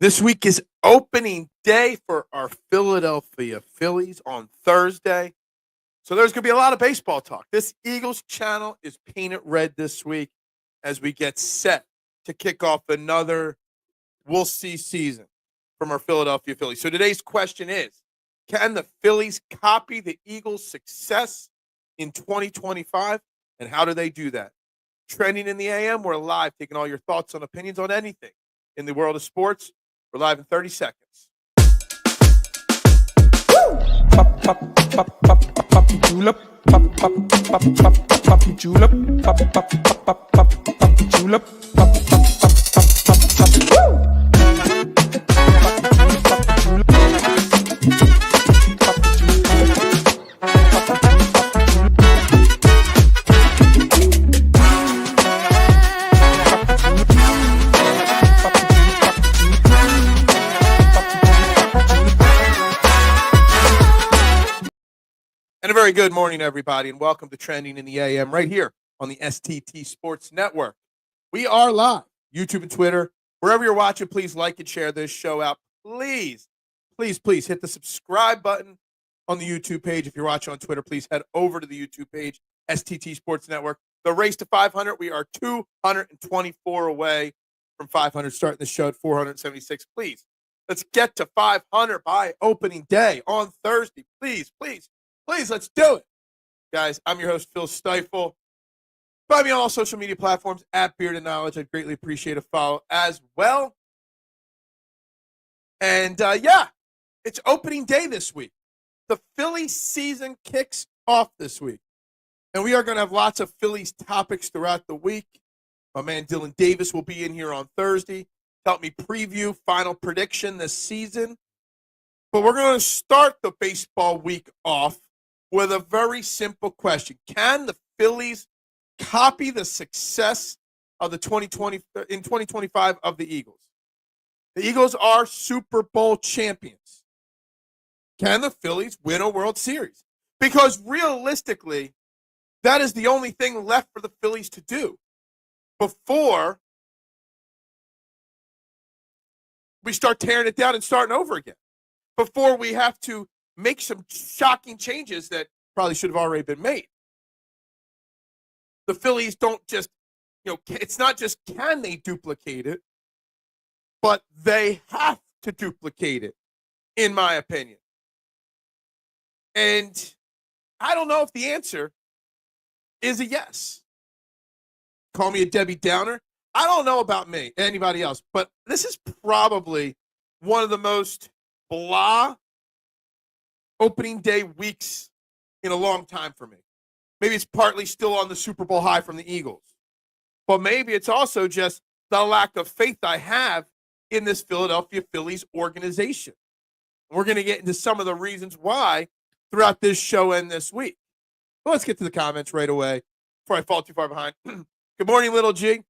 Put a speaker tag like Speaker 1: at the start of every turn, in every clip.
Speaker 1: This week is opening day for our Philadelphia Phillies on Thursday. So there's going to be a lot of baseball talk. This Eagles channel is painted red this week as we get set to kick off another we'll see season from our Philadelphia Phillies. So today's question is, can the Phillies copy the Eagles' success in 2025? And how do they do that? Trending in the AM, we're live, taking all your thoughts and opinions on anything in the world of sports. We're live in 30 seconds.
Speaker 2: Pop, pop, pop, pop, pop, julep. Pop, pop, pop, pop, pop, julep. Pop, pop, pop, pop, pop, julep. Pop, pop, pop, pop, pop, woo!
Speaker 1: And a very good morning, everybody, and welcome to Trending in the AM right here on the STT Sports Network. We are live, YouTube and Twitter. Wherever you're watching, please like and share this show out. Please, please, please hit the subscribe button on the YouTube page. If you're watching on Twitter, please head over to the YouTube page, STT Sports Network. The race to 500, we are 224 away from 500, starting the show at 476. Please, let's get to 500 by opening day on Thursday. Please, please. Please, let's do it. Guys, I'm your host, Phil Stiefel. Find me on all social media platforms, at Beard and Knowledge. I'd greatly appreciate a follow as well. And, it's opening day this week. The Phillies season kicks off this week. And we are going to have lots of Phillies topics throughout the week. My man Dylan Davis will be in here on Thursday to help me preview final prediction this season. But we're going to start the baseball week off with a very simple question. Can the Phillies copy the success of the 2025 of the Eagles? The Eagles are Super Bowl champions. Can the Phillies win a World Series? Because realistically, that is the only thing left for the Phillies to do before we start tearing it down and starting over again. Before we have to make some shocking changes that probably should have already been made. The Phillies don't just, it's not just can they duplicate it, but they have to duplicate it, in my opinion. And I don't know if the answer is a yes. Call me a Debbie Downer. I don't know about me, anybody else, but this is probably one of the most blah opening day weeks in a long time for me. Maybe it's partly still on the Super Bowl high from the Eagles, but maybe it's also just the lack of faith I have in this Philadelphia Phillies organization. We're going to get into some of the reasons why throughout this show and this week. Well, let's get to the comments right away before I fall too far behind. Good morning, Little G.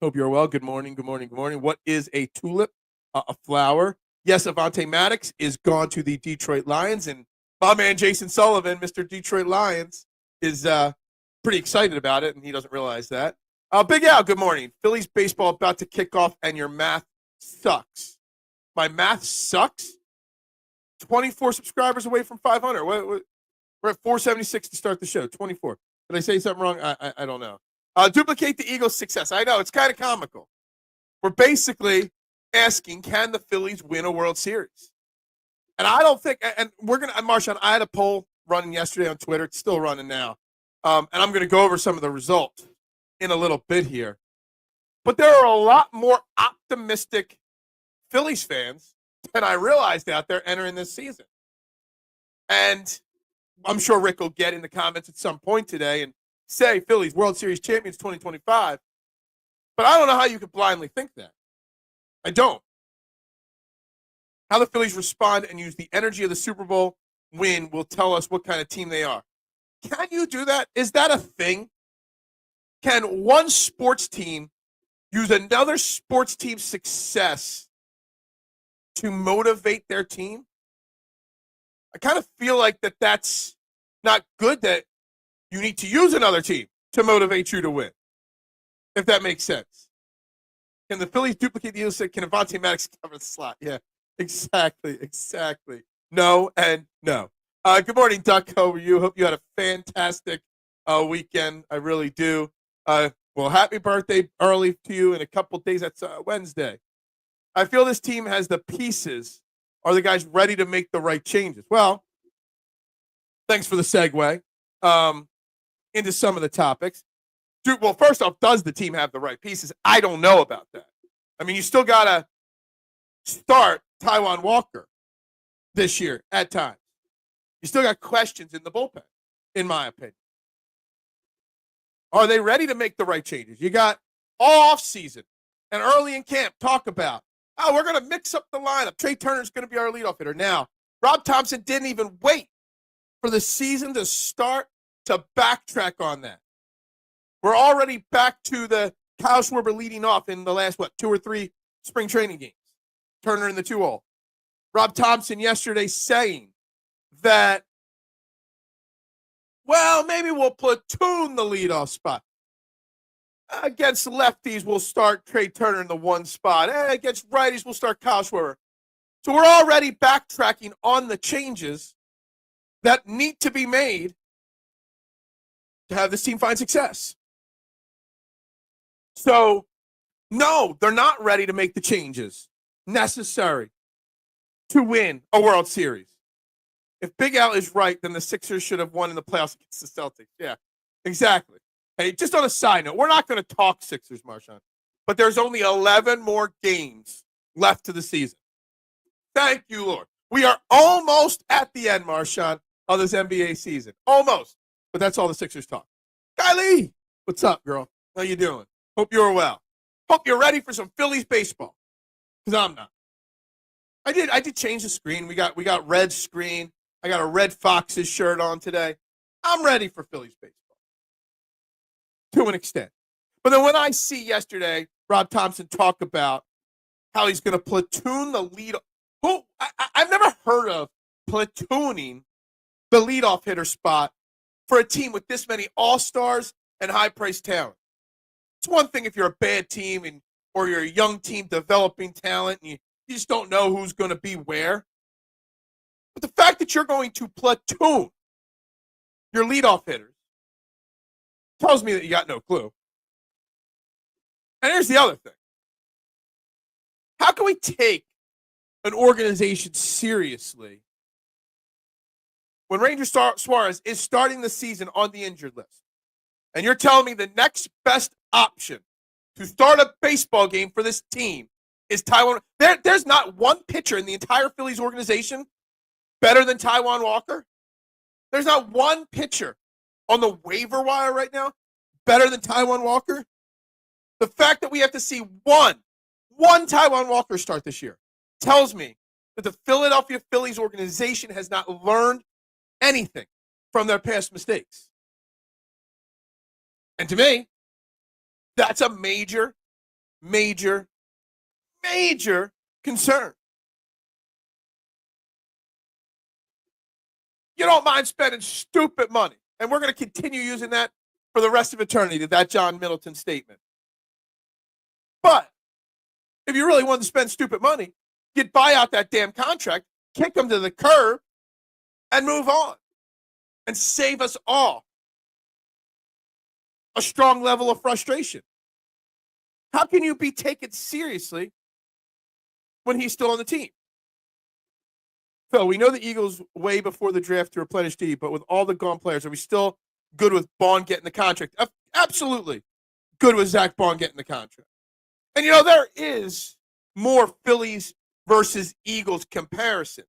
Speaker 1: Hope you're well. Good morning, good morning, good morning. What is a tulip? A flower. Yes, Avante Maddox is gone to the Detroit Lions, and my man Jason Sullivan, Mr. Detroit Lions, is pretty excited about it, and he doesn't realize that. Big Al, good morning. Phillies baseball about to kick off, and your math sucks. My math sucks? 24 subscribers away from 500. We're at 476 to start the show, 24. Did I say something wrong? I don't know. Duplicate the Eagles' success. I know, it's kind of comical. We're basically asking, can the Phillies win a World Series? And I don't think, and we're going to, Marshawn, I had a poll running yesterday on Twitter. It's still running now. And I'm going to go over some of the results in a little bit here. But there are a lot more optimistic Phillies fans than I realized out there entering this season. And I'm sure Rick will get in the comments at some point today and say Phillies World Series champions 2025. But I don't know how you could blindly think that. I don't. How the Phillies respond and use the energy of the Super Bowl win will tell us what kind of team they are. Can you do that? Is that a thing? Can one sports team use another sports team's success to motivate their team? I kind of feel like that's not good, that you need to use another team to motivate you to win, if that makes sense. Can the Phillies duplicate the Eagles? Can Avante Maddox cover the slot? Yeah, exactly. No and no. Good morning, Duck. How are you? Hope you had a fantastic weekend. I really do. Well, happy birthday early to you in a couple days. That's Wednesday. I feel this team has the pieces. Are the guys ready to make the right changes? Well, thanks for the segue into some of the topics. Dude, well, first off, does the team have the right pieces? I don't know about that. I mean, you still got to start Taijuan Walker this year at times. You still got questions in the bullpen, in my opinion. Are they ready to make the right changes? You got all offseason and early in camp talk about, oh, we're going to mix up the lineup. Trey Turner's going to be our leadoff hitter. Now, Rob Thompson didn't even wait for the season to start to backtrack on that. We're already back to the Kyle Schwarber leading off in the last, 2 or 3 spring training games. Turner in the 2-hole. Rob Thompson yesterday saying that, well, maybe we'll platoon the leadoff spot. Against lefties, we'll start Trey Turner in the 1 spot. Against righties, we'll start Kyle Schwarber. So we're already backtracking on the changes that need to be made to have this team find success. So, no, they're not ready to make the changes necessary to win a World Series. If Big Al is right, then the Sixers should have won in the playoffs against the Celtics. Yeah, exactly. Hey, just on a side note, we're not going to talk Sixers, Marshawn, but there's only 11 more games left to the season. Thank you, Lord. We are almost at the end, Marshawn, of this NBA season. Almost. But that's all the Sixers talk. Kylie, what's up, girl? How you doing? Hope you're well. Hope you're ready for some Phillies baseball. Because I'm not. I did change the screen. We got red screen. I got a Red Foxes shirt on today. I'm ready for Phillies baseball. To an extent. But then when I see yesterday Rob Thompson talk about how he's going to platoon the lead. I've never heard of platooning the leadoff hitter spot for a team with this many all-stars and high-priced talent. It's one thing if you're a bad team or you're a young team developing talent and you just don't know who's going to be where. But the fact that you're going to platoon your leadoff hitters tells me that you got no clue. And here's the other thing. How can we take an organization seriously when Ranger Suarez is starting the season on the injured list? And you're telling me the next best option to start a baseball game for this team is Taijuan. There's not one pitcher in the entire Phillies organization better than Taijuan Walker. There's not one pitcher on the waiver wire right now better than Taijuan Walker. The fact that we have to see one Taijuan Walker start this year tells me that the Philadelphia Phillies organization has not learned anything from their past mistakes. And to me, that's a major, major, major concern. You don't mind spending stupid money. And we're going to continue using that for the rest of eternity, that John Middleton statement. But if you really wanted to spend stupid money, you'd buy out that damn contract, kick them to the curb, and move on. And save us all a strong level of frustration. How can you be taken seriously when he's still on the team? Phil, we know the Eagles way before the draft to replenish D, but with all the gone players, are we still good with Bond getting the contract? Absolutely good with Zach Bond getting the contract. And, there is more Phillies versus Eagles comparisons.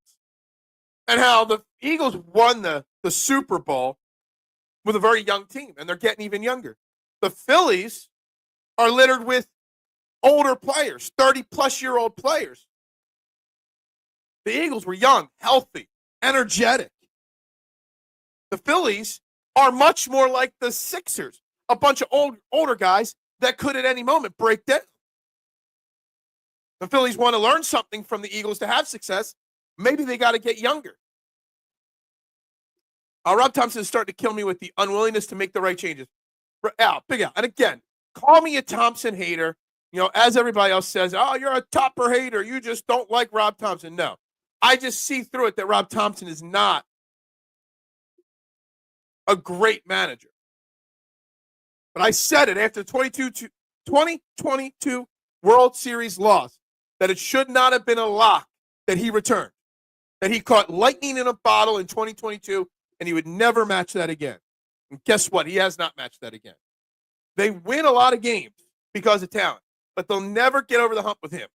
Speaker 1: And how the Eagles won the Super Bowl with a very young team, and they're getting even younger. The Phillies are littered with older players, 30-plus-year-old players. The Eagles were young, healthy, energetic. The Phillies are much more like the Sixers, a bunch of older guys that could at any moment break down. The Phillies want to learn something from the Eagles to have success. Maybe they got to get younger. Rob Thompson is starting to kill me with the unwillingness to make the right changes. Big Al. And again, call me a Thompson hater. as everybody else says, oh, you're a topper hater. You just don't like Rob Thompson. No, I just see through it that Rob Thompson is not a great manager. But I said it after the 2022 World Series loss that it should not have been a lock that he returned, that he caught lightning in a bottle in 2022, and he would never match that again. And guess what? He has not matched that again. They win a lot of games because of talent, but they'll never get over the hump with him.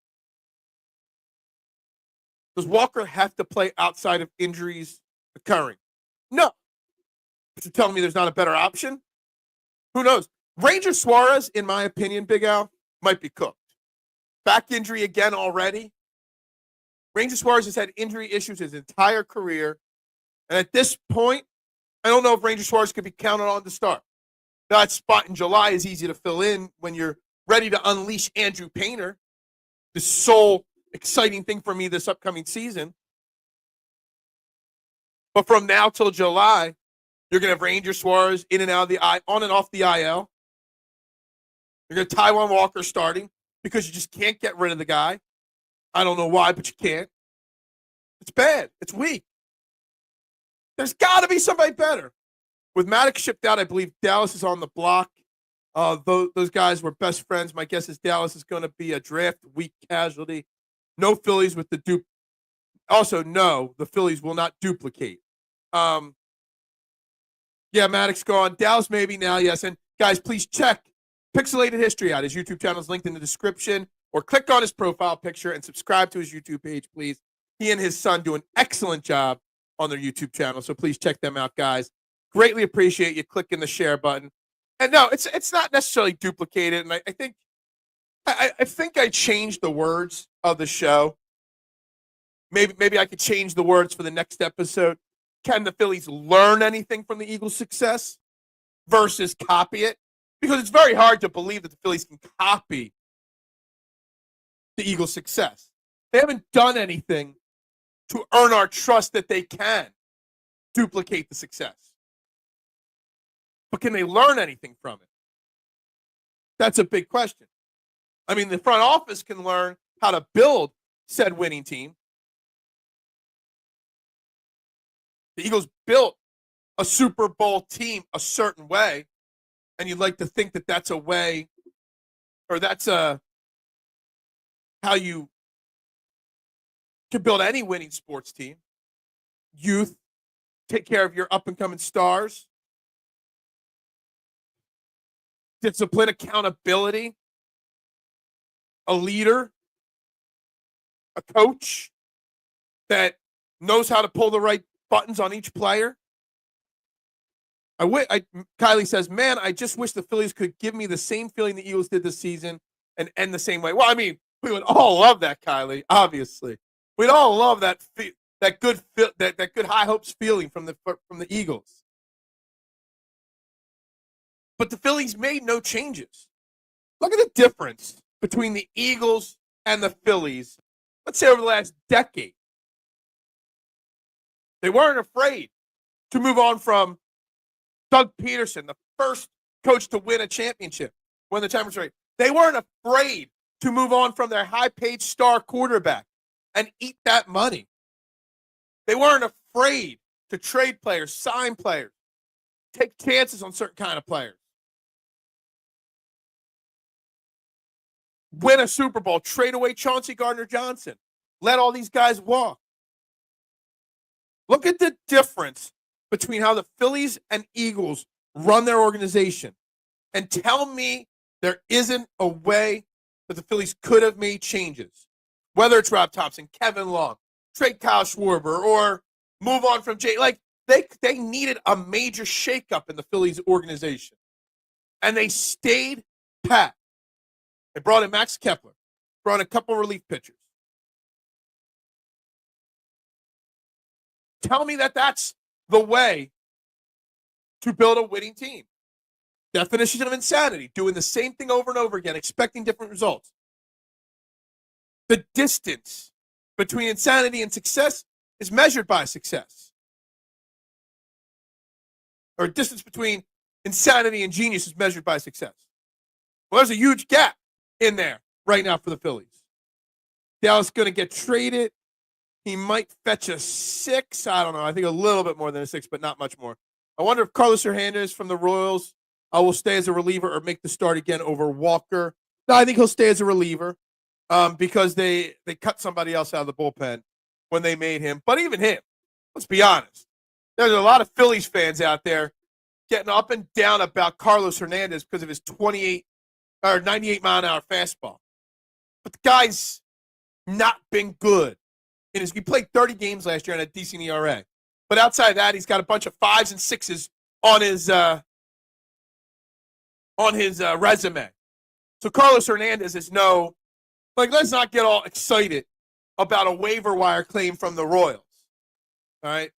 Speaker 1: Does Walker have to play outside of injuries occurring? No. But you're telling me there's not a better option? Who knows? Ranger Suarez, in my opinion, Big Al, might be cooked. Back injury again already. Ranger Suarez has had injury issues his entire career. And at this point, I don't know if Ranger Suarez could be counted on to start. That spot in July is easy to fill in when you're ready to unleash Andrew Painter, the sole exciting thing for me this upcoming season. But from now till July, you're going to have Ranger Suarez in and out of the on and off the IL. You're going to have Taijuan Walker starting because you just can't get rid of the guy. I don't know why, but you can't. It's bad. It's weak. There's got to be somebody better. With Maddox shipped out, I believe Dallas is on the block. Those guys were best friends. My guess is Dallas is going to be a draft week casualty. No Phillies with the dupe. Also, no, the Phillies will not duplicate. Yeah, Maddox gone. Dallas maybe now, yes. And guys, please check Pixelated History out. His YouTube channel is linked in the description, or click on his profile picture and subscribe to his YouTube page, please. He and his son do an excellent job on their YouTube channel, so please check them out, guys. Greatly appreciate you clicking the share button. And no, it's not necessarily duplicated. And I think I changed the words of the show. Maybe I could change the words for the next episode. Can the Phillies learn anything from the Eagles' success versus copy it? Because it's very hard to believe that the Phillies can copy the Eagles' success. They haven't done anything to earn our trust that they can duplicate the success. But can they learn anything from it? That's a big question. I mean, the front office can learn how to build said winning team. The Eagles built a Super Bowl team a certain way, and you'd like to think that that's a way, or that's how you can build any winning sports team. Youth, take care of your up-and-coming stars. Discipline, accountability, a leader, a coach that knows how to pull the right buttons on each player. Kylie says, man, I just wish the Phillies could give me the same feeling the Eagles did this season and end the same way. Well, I mean, we would all love that, Kylie, obviously. We'd all love that good high hopes feeling from the Eagles. But the Phillies made no changes. Look at the difference between the Eagles and the Phillies, let's say over the last decade. They weren't afraid to move on from Doug Peterson, the first coach to win a championship, win the championship rate. They weren't afraid to move on from their high-paid star quarterback and eat that money. They weren't afraid to trade players, sign players, take chances on certain kind of players. Win a Super Bowl, trade away Chauncey Gardner-Johnson, let all these guys walk. Look at the difference between how the Phillies and Eagles run their organization, and tell me there isn't a way that the Phillies could have made changes, whether it's Rob Thompson, Kevin Long, trade Kyle Schwarber, or move on from Jay. Like, they needed a major shakeup in the Phillies organization, and they stayed pat. They brought in Max Kepler, brought in a couple relief pitchers. Tell me that that's the way to build a winning team. Definition of insanity, doing the same thing over and over again, expecting different results. The distance between insanity and success is measured by success. Or distance between insanity and genius is measured by success. Well, there's a huge gap in there. right now for the Phillies. Dallas going to get traded. He might fetch a 6. I don't know. I think a little bit more than a 6, but not much more. I wonder if Carlos Hernandez from the Royals will stay as a reliever or make the start again over Walker. No, I think he'll stay as a reliever because they cut somebody else out of the bullpen when they made him. But even him, let's be honest, there's a lot of Phillies fans out there getting up and down about Carlos Hernandez because of his 98 or 98 mile an hour fastball. But the guy's not been good. He played 30 games last year on a decent ERA. But outside of that, he's got a bunch of 5s and 6s on his resume. So Carlos Hernandez is let's not get all excited about a waiver wire claim from the Royals. All right.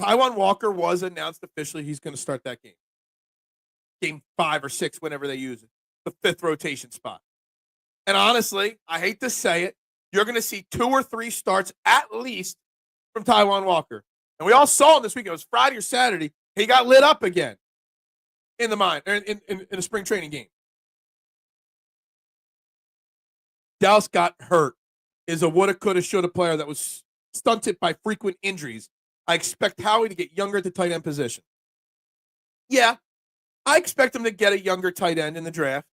Speaker 1: Taijuan Walker was announced officially he's going to start that game. Game 5 or 6, whenever they use it. The 5th rotation spot. And honestly, I hate to say it, you're going to see 2 or 3 starts at least from Taijuan Walker. And we all saw him this week. It was Friday or Saturday. He got lit up again in a spring training game. Dallas got hurt. Is a woulda, coulda, shoulda player that was stunted by frequent injuries. I expect Howie to get younger at the tight end position. Yeah, I expect him to get a younger tight end in the draft.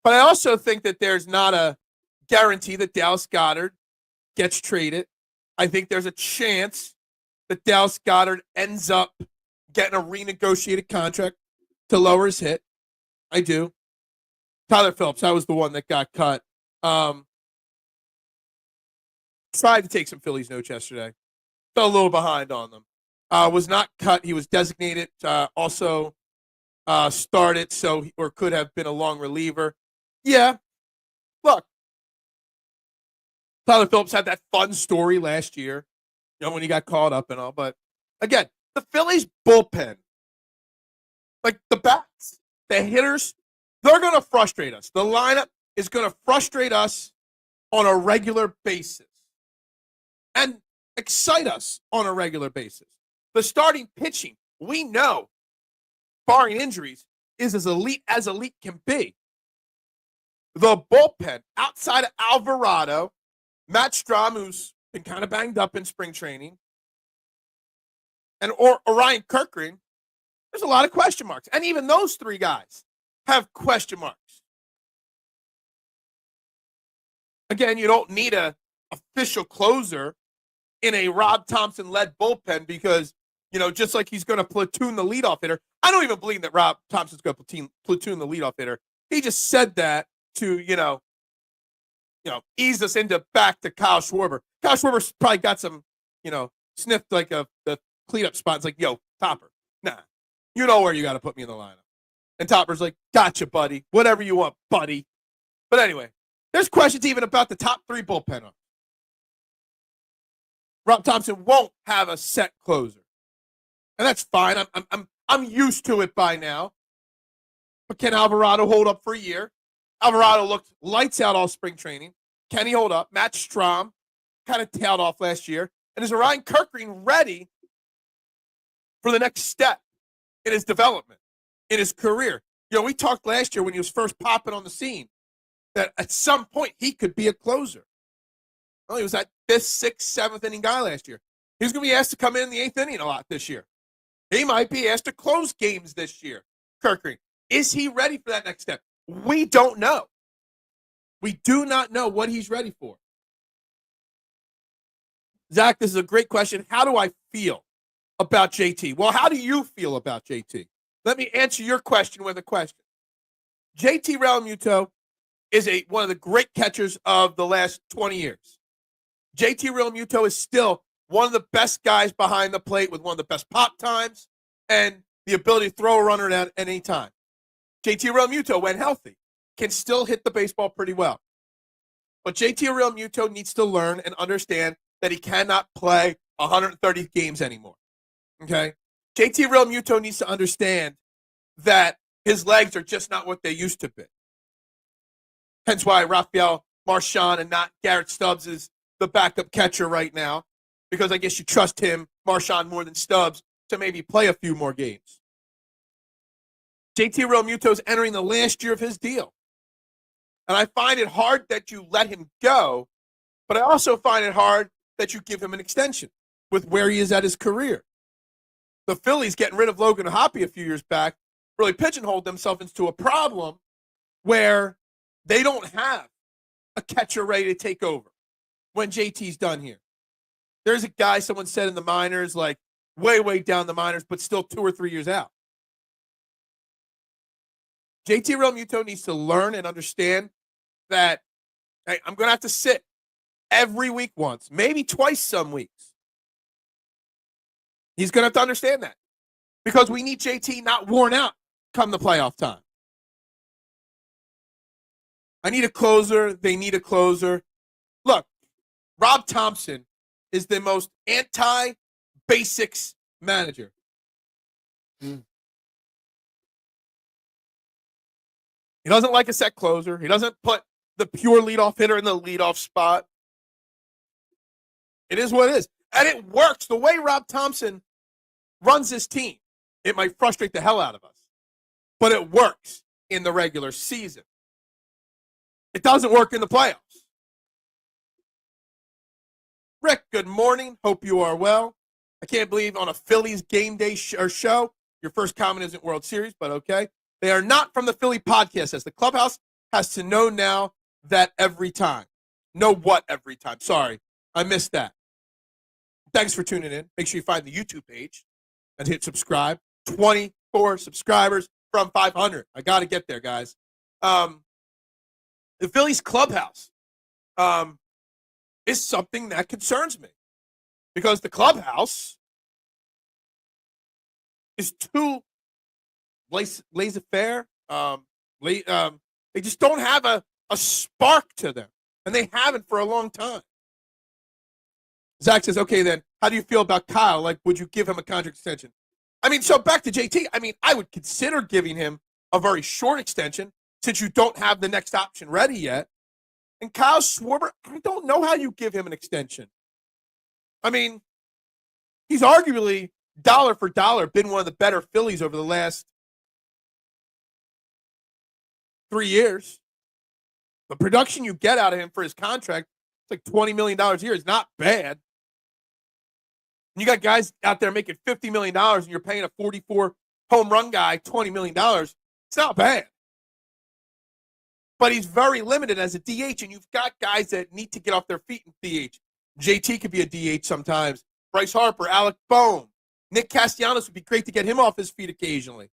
Speaker 1: But I also think that there's not a guarantee that Dallas Goedert gets traded. I think there's a chance that Dallas Goedert ends up getting a renegotiated contract to lower his hit. I do. Tyler Phillips, that was the one that got cut. Tried to take some Phillies notes yesterday. Fell a little behind on them. Was not cut. He was designated. Also started, or could have been a long reliever. Yeah. Look, Tyler Phillips had that fun story last year, when he got called up and all. But again, the Phillies bullpen, like the bats, the hitters, they're going to frustrate us. The lineup is going to frustrate us on a regular basis and excite us on a regular basis. The starting pitching, we know, barring injuries, is as elite can be. The bullpen, outside of Alvarado, Matt Strahm, who's been kind of banged up in spring training, and Orion Kirkring, there's a lot of question marks. And even those 3 guys have question marks. Again, you don't need an official closer in a Rob Thompson-led bullpen because, just like he's going to platoon the leadoff hitter. I don't even believe that Rob Thompson's going to platoon the leadoff hitter. He just said that to, ease us back to Kyle Schwarber. Kyle Schwarber's probably got some, sniffed like the cleanup spot. It's like, yo, Topper, nah, you know where you got to put me in the lineup. And Topper's like, gotcha, buddy. Whatever you want, buddy. But anyway, there's questions even about the top 3 bullpen arms. Rob Thompson won't have a set closer. And that's fine. I'm used to it by now. But can Alvarado hold up for a year? Alvarado looked lights out all spring training. Can he hold up? Matt Strahm kind of tailed off last year. And is Orion Kirkring ready for the next step in his development, in his career? We talked last year when he was first popping on the scene that at some point he could be a closer. Well, he was that 5th, 6th, 7th inning guy last year. He's going to be asked to come in the 8th inning a lot this year. He might be asked to close games this year. Kirkring, is he ready for that next step? We don't know. We do not know what he's ready for. Zach, this is a great question. How do I feel about JT? Well, how do you feel about JT? Let me answer your question with a question. JT Realmuto is one of the great catchers of the last 20 years. JT Realmuto is still one of the best guys behind the plate with one of the best pop times and the ability to throw a runner at any time. JT Realmuto, when healthy, can still hit the baseball pretty well. But JT Realmuto needs to learn and understand that he cannot play 130 games anymore. Okay? JT Realmuto needs to understand that his legs are just not what they used to be. Hence why Rafael Marchand and not Garrett Stubbs is the backup catcher right now, because I guess you trust him, Marchand, more than Stubbs to maybe play a few more games. JT Realmuto's entering the last year of his deal. And I find it hard that you let him go, but I also find it hard that you give him an extension with where he is at his career. The Phillies getting rid of Logan Hoppe a few years back really pigeonholed themselves into a problem where they don't have a catcher ready to take over when JT's done here. There's a guy, someone said in the minors, like way down the minors, but still 2 or 3 years out. JT Realmuto needs to learn and understand that, hey, I'm going to have to sit every week once, maybe twice some weeks. He's going to have to understand that because we need JT not worn out come the playoff time. I need a closer. They need a closer. Look, Rob Thompson is the most anti-basics manager. He doesn't like a set closer. He doesn't put the pure leadoff hitter in the leadoff spot. It is what it is. And it works. The way Rob Thompson runs this team, it might frustrate the hell out of us, but it works in the regular season. It doesn't work in the playoffs. Rick, good morning. Hope you are well. I can't believe on a Phillies game day show, your first comment isn't World Series, but okay. They are not from the Philly podcast, as the clubhouse has to know now that every time. Know what every time? Sorry, I missed that. Thanks for tuning in. Make sure you find the YouTube page and hit subscribe. 24 subscribers from 500. I got to get there, guys. The Phillies clubhouse is something that concerns me because the clubhouse is too laissez-faire. They just don't have a spark to them, and they haven't for a long time. Zach says, okay, then, how do you feel about Kyle? Like, would you give him a contract extension? I mean, so back to JT. I mean, I would consider giving him a very short extension since you don't have the next option ready yet. And Kyle Schwarber, I don't know how you give him an extension. I mean, he's arguably, dollar for dollar, been one of the better Phillies over the last 3 years. The production you get out of him for his contract, it's like $20 million a year. It's not bad. And you got guys out there making $50 million and you're paying a 44 home run guy $20 million. It's not bad. But he's very limited as a DH, and you've got guys that need to get off their feet in DH. JT could be a DH sometimes. Bryce Harper, Alec Bohm, Nick Castellanos would be great to get him off his feet occasionally.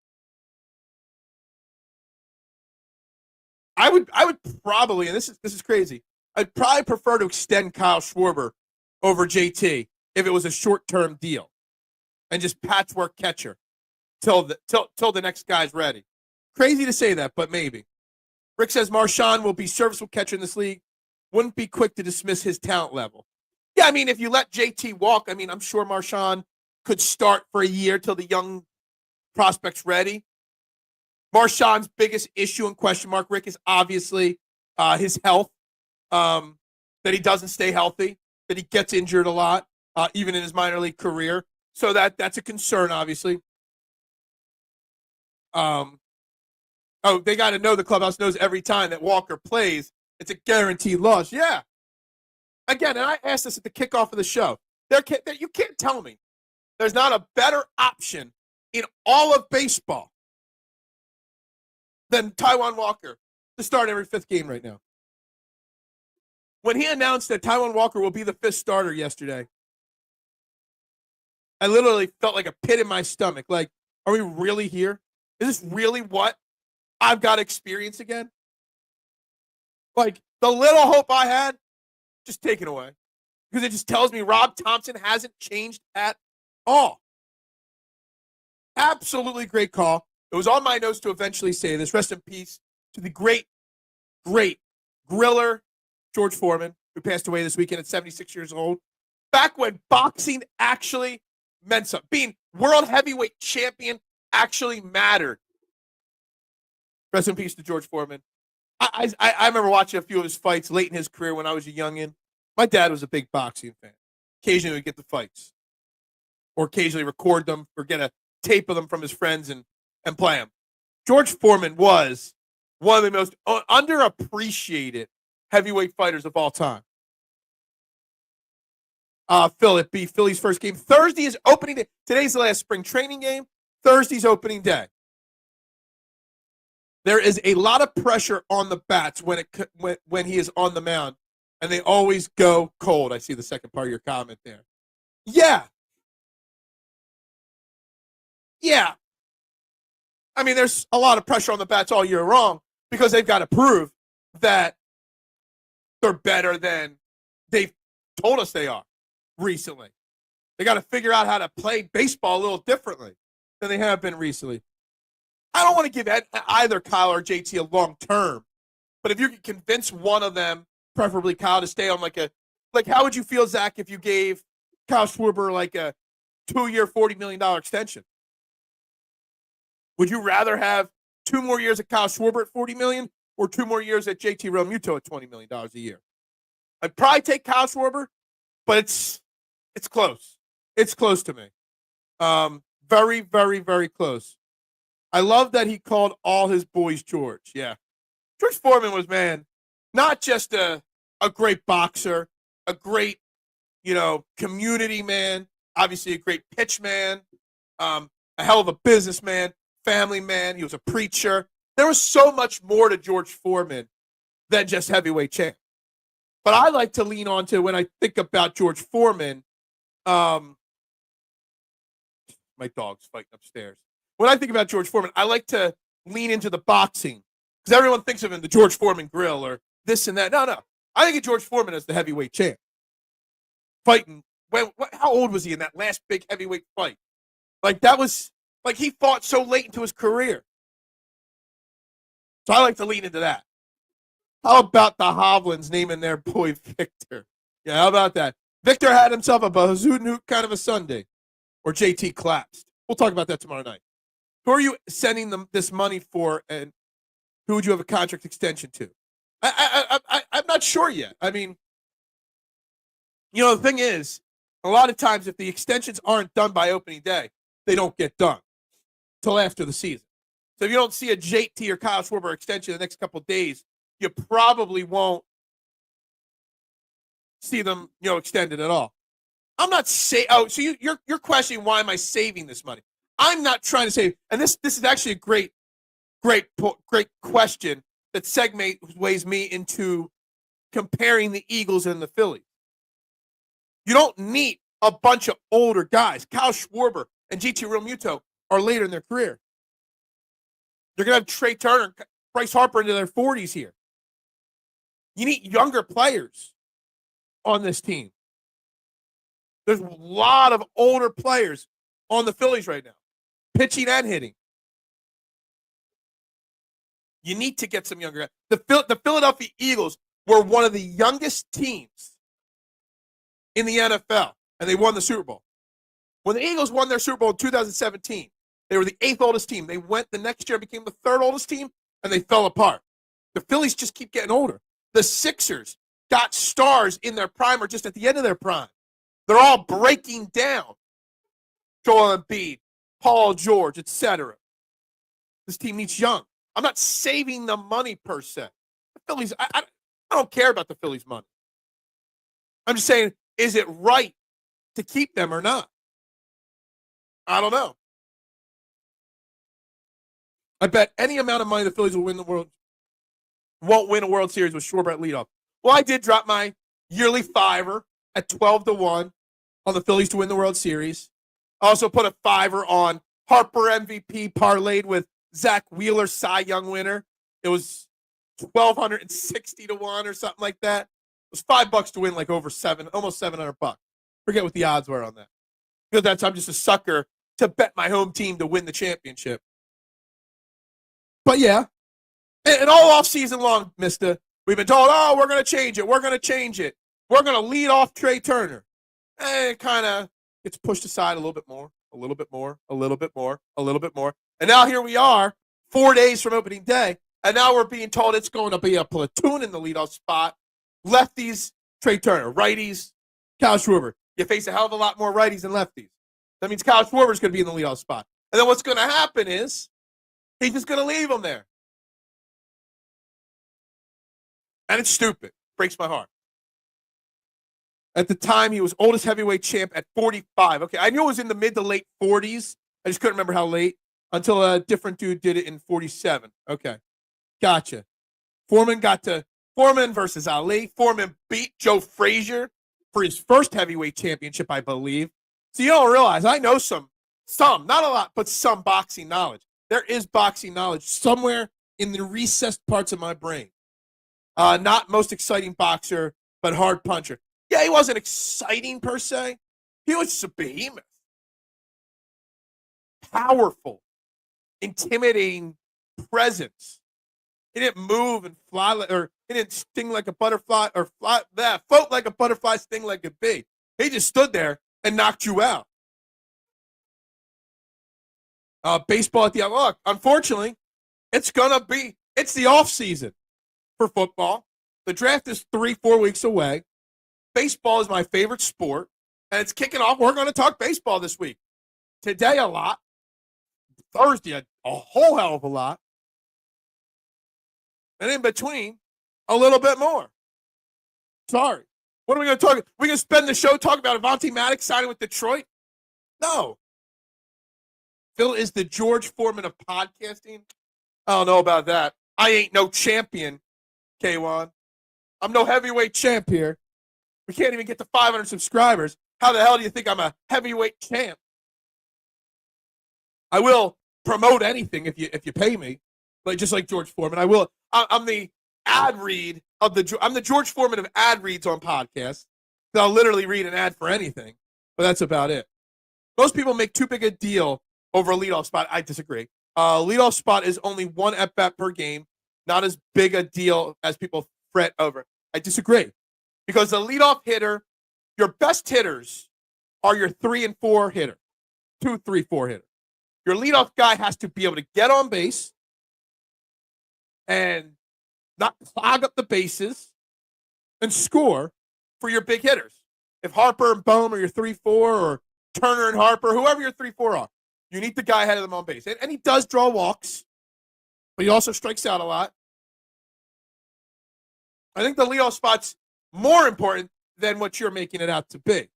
Speaker 1: I would probably, and this is crazy, I'd probably prefer to extend Kyle Schwarber over JT if it was a short-term deal and just patchwork catcher till the next guy's ready. Crazy to say that, but maybe. Rick says Marchand will be serviceable catcher in this league. Wouldn't be quick to dismiss his talent level. Yeah, I mean, if you let JT walk, I mean, I'm sure Marchand could start for a year till the young prospect's ready. Marchand's biggest issue and question mark, Rick, is obviously his health, that he doesn't stay healthy, that he gets injured a lot, even in his minor league career. So that's a concern, obviously. They got to know the clubhouse knows every time that Walker plays, it's a guaranteed loss. Yeah. Again, and I asked this at the kickoff of the show. You can't tell me there's not a better option in all of baseball than Taijuan Walker to start every fifth game right now. When he announced that Taijuan Walker will be the fifth starter yesterday, I literally felt like a pit in my stomach. Like, are we really here? Is this really what I've got to experience again? Like, the little hope I had, just taken away. Because it just tells me Rob Thompson hasn't changed at all. Absolutely great call. It was on my notes to eventually say this. Rest in peace to the great griller, George Foreman, who passed away this weekend at 76 years old. Back when boxing actually meant something. Being world heavyweight champion actually mattered. Rest in peace to George Foreman. I remember watching a few of his fights late in his career when I was a youngin'. My dad was a big boxing fan. Occasionally we'd get the fights. Or occasionally record them or get a tape of them from his friends and play them. George Foreman was one of the most underappreciated heavyweight fighters of all time. Phillies' first game. Thursday is opening day. Today's the last spring training game. Thursday's opening day. There is a lot of pressure on the bats when he is on the mound, and they always go cold. I see the second part of your comment there. Yeah. I mean, there's a lot of pressure on the bats all year long because they've got to prove that they're better than they've told us they are recently. They got to figure out how to play baseball a little differently than they have been recently. I don't want to give either Kyle or JT a long term, but if you can convince one of them, preferably Kyle, to stay on like how would you feel, Zach, if you gave Kyle Schwarber like a 2-year, $40 million extension? Would you rather have 2 more years at Kyle Schwarber at $40 million or 2 more years at JT Realmuto at $20 million a year? I'd probably take Kyle Schwarber, but it's close. It's close to me. Very, very, very close. I love that he called all his boys George. Yeah. George Foreman was, man, not just a great boxer, a great, community man, obviously a great pitch man, a hell of a businessman, family man. He was a preacher. There was so much more to George Foreman than just heavyweight champ. But I like to lean on to when I think about George Foreman. My dog's fighting upstairs. When I think about George Foreman, I like to lean into the boxing because everyone thinks of him the George Foreman grill or this and that. No. I think of George Foreman as the heavyweight champ. Fighting. How old was he in that last big heavyweight fight? Like that was like he fought so late into his career. So I like to lean into that. How about the Hovlands naming their boy Victor? Yeah, how about that? Victor had himself a bazoot hoot kind of a Sunday. Or JT collapsed. We'll talk about that tomorrow night. Who are you sending them this money for, and who would you have a contract extension to? I'm not sure yet. I mean, the thing is, a lot of times if the extensions aren't done by opening day, they don't get done till after the season. So if you don't see a JT or Kyle Schwarber extension in the next couple of days, you probably won't see them, extended at all. I'm not saying. Oh, so you're questioning why am I saving this money? I'm not trying to save. And this is actually a great question that segues me into comparing the Eagles and the Phillies. You don't need a bunch of older guys. Kyle Schwarber and JT Realmuto are later in their career. You're gonna have Trey Turner, Bryce Harper into their 40s here. You need younger players on this team. There's a lot of older players on the Phillies right now, pitching and hitting. You need to get some younger guys. The Philadelphia Eagles were one of the youngest teams in the NFL, and they won the Super Bowl. When the Eagles won their Super Bowl in 2017, they were the 8th oldest team. They went the next year, became the 3rd oldest team, and they fell apart. The Phillies just keep getting older. The Sixers got stars in their prime or just at the end of their prime. They're all breaking down. Joel Embiid, Paul George, etc. This team needs young. I'm not saving the money per se. The Phillies, I don't care about the Phillies' money. I'm just saying, is it right to keep them or not? I don't know. I bet any amount of money the Phillies will win won't win a World Series with Schwarber at leadoff. Well, I did drop my yearly $5 at 12-1 on the Phillies to win the World Series. I also put a $5 on Harper MVP parlayed with Zach Wheeler Cy Young winner. It was 1,260-1 or something like that. It was $5 to win like over almost $700. Forget what the odds were on that. Because I'm just a sucker to bet my home team to win the championship. But yeah, and all off season long, mister, we've been told, we're going to change it. We're going to change it. We're going to lead off Trey Turner. And it kind of gets pushed aside a little bit more, a little bit more, a little bit more, a little bit more. And now here we are, 4 days from opening day, and now we're being told it's going to be a platoon in the leadoff spot. Lefties, Trey Turner. Righties, Kyle Schwarber. You face a hell of a lot more righties than lefties. That means Kyle Schwarber is going to be in the leadoff spot. And then what's going to happen is He's just going to leave him there. And it's stupid. Breaks my heart. At the time, he was oldest heavyweight champ at 45. Okay, I knew it was in the mid to late 40s. I just couldn't remember how late until a different dude did it in 47. Okay, gotcha. Foreman versus Ali. Foreman beat Joe Frazier for his first heavyweight championship, I believe. So you don't realize, I know some, not a lot, but some boxing knowledge. There is boxing knowledge somewhere in the recessed parts of my brain. Not most exciting boxer, but hard puncher. Yeah, he wasn't exciting per se. He was just a behemoth. Powerful, intimidating presence. He didn't move and fly, or he didn't sting like a butterfly, or float like a butterfly, sting like a bee. He just stood there and knocked you out. Baseball at the look. Unfortunately, it's the off season for football. The draft is 3-4 weeks away. Baseball is my favorite sport, and it's kicking off. We're going to talk baseball this week. Today, a lot. Thursday, a whole hell of a lot. And in between, a little bit more. Sorry. What are we going to talk? We're going to spend the show talking about Avante Maddox signing with Detroit? No. Phil is the George Foreman of podcasting. I don't know about that. I ain't no champion, K1. I'm no heavyweight champ here. We can't even get to 500 subscribers. How the hell do you think I'm a heavyweight champ? I will promote anything if you pay me, like just like George Foreman. I will. I'm the ad read of I'm the George Foreman of ad reads on podcasts. I'll literally read an ad for anything, but that's about it. Most people make too big a deal over a leadoff spot. I disagree. Leadoff spot is only one at bat per game, not as big a deal as people fret over. I disagree. Because the leadoff hitter, your best hitters are your 3 and 4 hitter. 2, 3, 4 hitter. Your leadoff guy has to be able to get on base and not clog up the bases and score for your big hitters. If Harper and Bohm are your 3-4, or Turner and Harper, whoever your 3-4 are, you need the guy ahead of them on base. And he does draw walks, but he also strikes out a lot. I think the leadoff spot's more important than what you're making it out to be.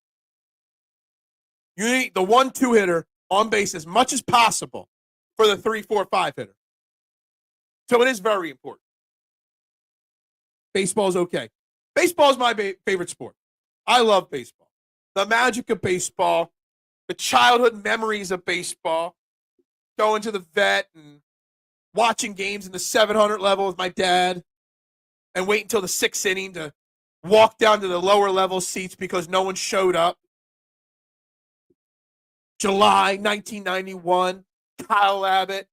Speaker 1: You need the 1-2 hitter on base as much as possible for the 3-4-5 hitter. So it is very important. Baseball is okay. Baseball is my favorite sport. I love baseball. The magic of baseball, the childhood memories of baseball, going to the vet and watching games in the 700 level with my dad and wait until the 6th inning to walk down to the lower level seats because no one showed up. July 1991, Kyle Abbott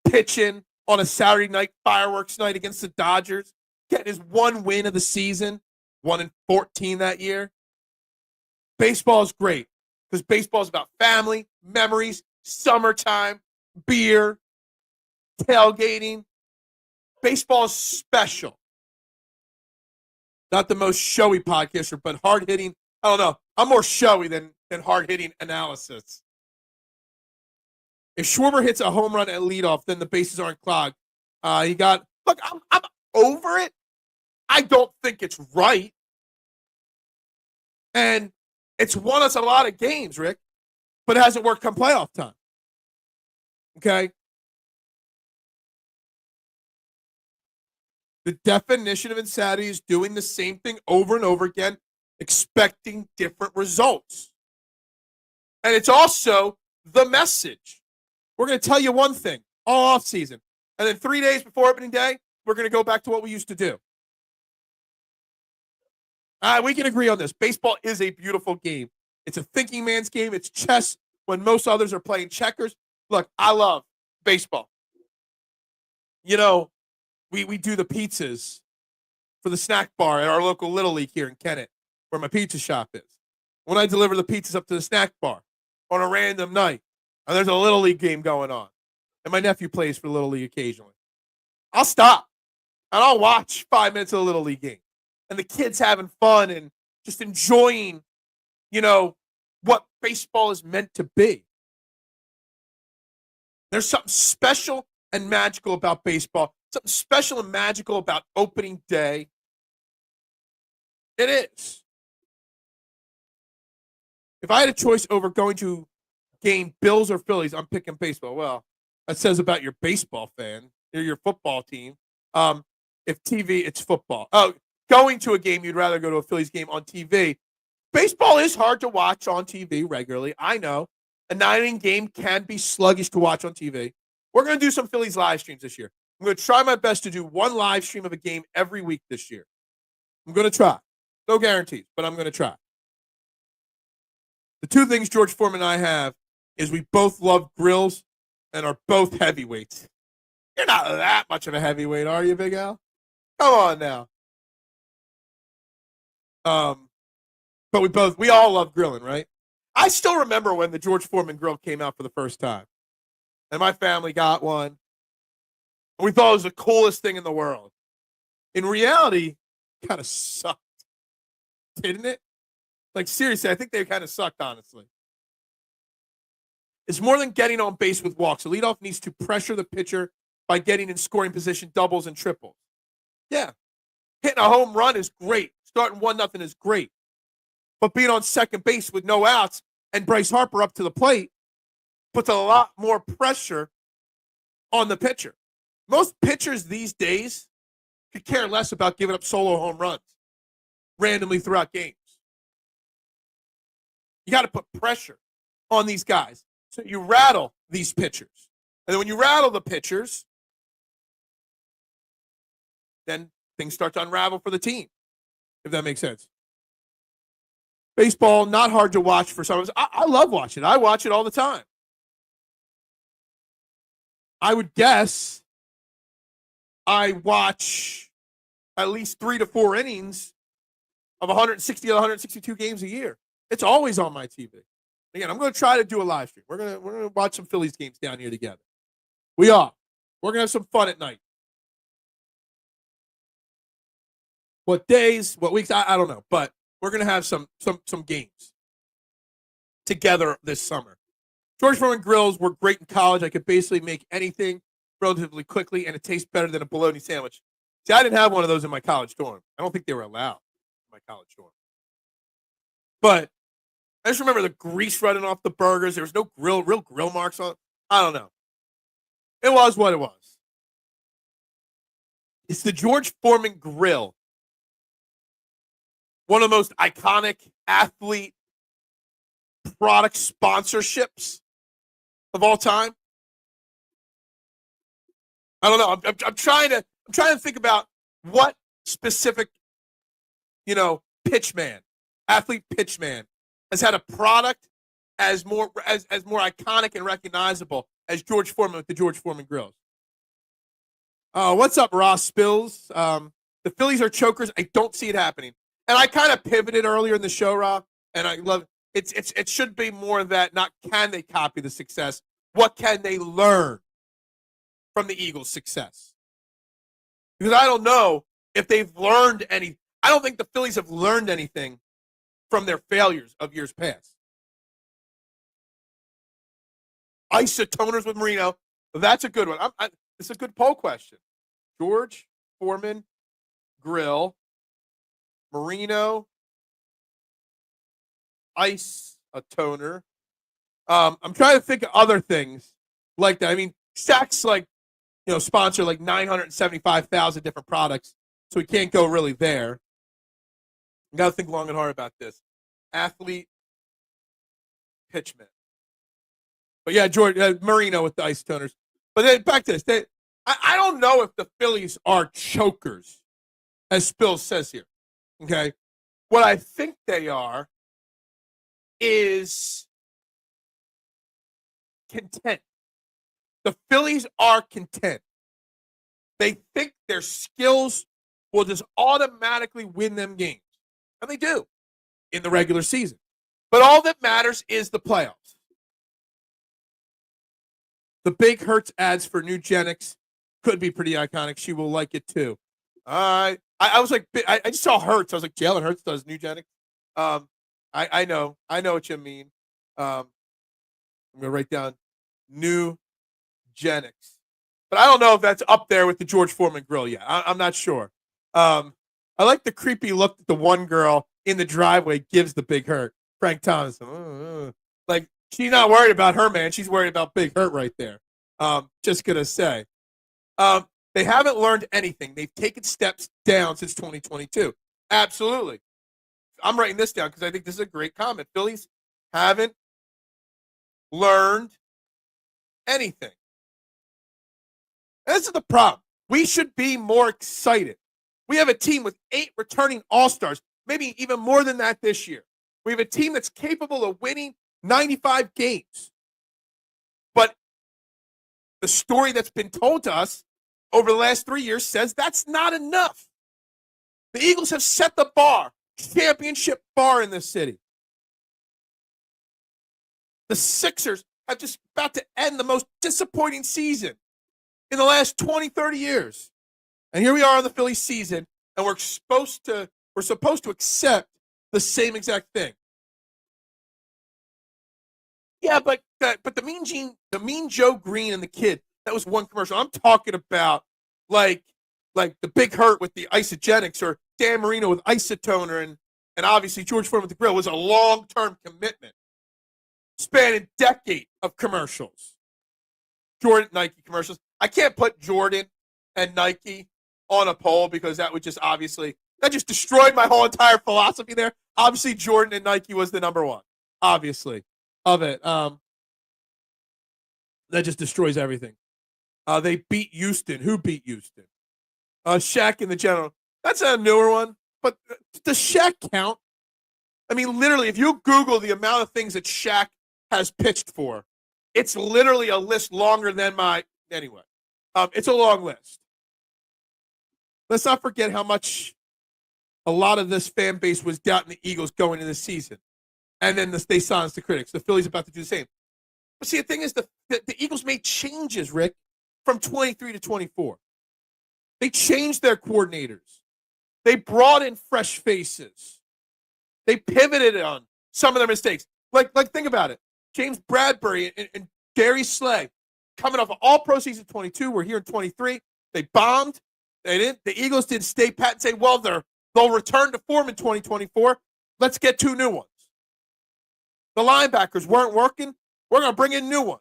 Speaker 1: pitching on a Saturday night fireworks night against the Dodgers, getting his one win of the season, 1-14 that year. Baseball is great because baseball is about family, memories, summertime, beer, tailgating. Baseball is special. Not the most showy podcaster, but hard-hitting. I don't know. I'm more showy than hard-hitting analysis. If Schwarber hits a home run at leadoff, then the bases aren't clogged. Look, I'm over it. I don't think it's right. And it's won us a lot of games, Rick, but it hasn't worked come playoff time. Okay? The definition of insanity is doing the same thing over and over again, expecting different results. And it's also the message. We're going to tell you one thing all offseason. And then 3 days before opening day, we're going to go back to what we used to do. We can agree on this. Baseball is a beautiful game. It's a thinking man's game. It's chess when most others are playing checkers. Look, I love baseball. You know, we do the pizzas for the snack bar at our local Little League here in Kennett, where my pizza shop is. When I deliver the pizzas up to the snack bar on a random night, and there's a Little League game going on, and my nephew plays for Little League occasionally, I'll stop, and I'll watch 5 minutes of the Little League game. And the kids having fun and just enjoying, what baseball is meant to be. There's something special and magical about baseball. Something special and magical about opening day. It is. If I had a choice over going to game Bills or Phillies, I'm picking baseball. Well, that says about your baseball fan or your football team. If TV, it's football. Oh, going to a game, you'd rather go to a Phillies game on TV. Baseball is hard to watch on TV regularly. I know. A 9-inning game can be sluggish to watch on TV. We're going to do some Phillies live streams this year. I'm going to try my best to do one live stream of a game every week this year. I'm going to try. No guarantees, but I'm going to try. The two things George Foreman and I have is we both love grills and are both heavyweights. You're not that much of a heavyweight, are you, Big Al? Come on now. But we all love grilling, right? I still remember when the George Foreman grill came out for the first time. And my family got one. And we thought it was the coolest thing in the world. In reality, it kind of sucked. Didn't it? Like, seriously, I think they kind of sucked, honestly. It's more than getting on base with walks. The leadoff needs to pressure the pitcher by getting in scoring position, doubles and triples. Yeah. Hitting a home run is great. Starting 1-0 is great. But being on second base with no outs and Bryce Harper up to the plate puts a lot more pressure on the pitcher. Most pitchers these days could care less about giving up solo home runs randomly throughout games. You got to put pressure on these guys. So you rattle these pitchers. And then when you rattle the pitchers, then things start to unravel for the team, if that makes sense. Baseball, not hard to watch for some of us. I love watching it. I watch it all the time. I would guess I watch at least 3 to 4 innings of 160 to 162 games a year. It's always on my TV. Again, I'm going to try to do a live stream. We're going to watch some Phillies games down here together. We are. We're going to have some fun at night. What days, what weeks, I don't know. But we're going to have some games together this summer. George Foreman grills were great in college. I could basically make anything relatively quickly, and it tastes better than a bologna sandwich. See, I didn't have one of those in my college dorm. I don't think they were allowed in my college dorm. But I just remember the grease running off the burgers. There was no real grill marks on it. I don't know. It was what it was. It's the George Foreman grill. One of the most iconic athlete product sponsorships of all time. I don't know. I'm trying to think about what specific, pitchman, athlete pitchman has had a product as more iconic and recognizable as George Foreman with the George Foreman grills. What's up, Ross Spills? The Phillies are chokers. I don't see it happening. And I kind of pivoted earlier in the show, Rob, and I love it. It should be more of that, not can they copy the success, what can they learn from the Eagles' success? Because I don't know if they've learned any. I don't think the Phillies have learned anything from their failures of years past. Isotoners with Marino. That's a good one. It's a good poll question. George Foreman grill, Marino, ice a toner. I'm trying to think of other things like that. I mean, Saks sponsor like 975,000 different products, so we can't go really there. You got to think long and hard about this. Athlete, pitchman. But yeah, George Marino with the ice toners. But then back to this. I don't know if the Phillies are chokers, as Spills says here. Okay? What I think they are is content. The Phillies are content. They think their skills will just automatically win them games. And they do in the regular season. But all that matters is the playoffs. The big Hertz ads for Nugenics could be pretty iconic. She will like it too. I was like, I just saw Hertz. I was like, Jalen Hurts does Nugenics. I know what you mean. I'm gonna write down Nugenics. But I don't know if that's up there with the George Foreman grill yet. I'm not sure. I like the creepy look that the one girl in the driveway gives the Big Hurt, Frank Thomas. Like, she's not worried about her man. She's worried about Big Hurt right there. Just going to say. They haven't learned anything. They've taken steps down since 2022. Absolutely. I'm writing this down because I think this is a great comment. Phillies haven't learned anything. And this is the problem. We should be more excited. We have a team with 8 returning All-Stars, maybe even more than that this year. We have a team that's capable of winning 95 games. But the story that's been told to us over the last 3 years says that's not enough. The Eagles have set the bar, championship bar in this city. The Sixers are just about to end the most disappointing season in the last 20, 30 years. And here we are in the Phillies season, and we're supposed to accept the same exact thing. Yeah, but the Mean Joe Green and the kid, that was one commercial. I'm talking about like the Big Hurt with the Isogenics, or Dan Marino with Isotoner, and obviously George Foreman with the grill was a long-term commitment, spanning a decade of commercials. Jordan, Nike commercials. I can't put Jordan and Nike on a poll because that would just that just destroyed my whole entire philosophy there. Obviously, Jordan and Nike was the number one, obviously, of it. That just destroys everything. They beat Houston. Who beat Houston? Shaq and the General. That's a newer one, but does Shaq count? I mean, literally, if you Google the amount of things that Shaq has pitched for, it's literally a list longer than anyway. It's a long list. Let's not forget how much a lot of this fan base was doubting the Eagles going into the season. And then they silenced the critics. The Phillies are about to do the same. But see, the thing is, the Eagles made changes, Rick, from 23 to 24. They changed their coordinators. They brought in fresh faces. They pivoted on some of their mistakes. Like think about it. James Bradbury and Gary Slay, coming off of all-pro season 22, we're here in 23. They bombed. They didn't. The Eagles didn't stay pat and say, well, they'll return to form in 2024. Let's get 2 new ones. The linebackers weren't working. We're going to bring in new ones.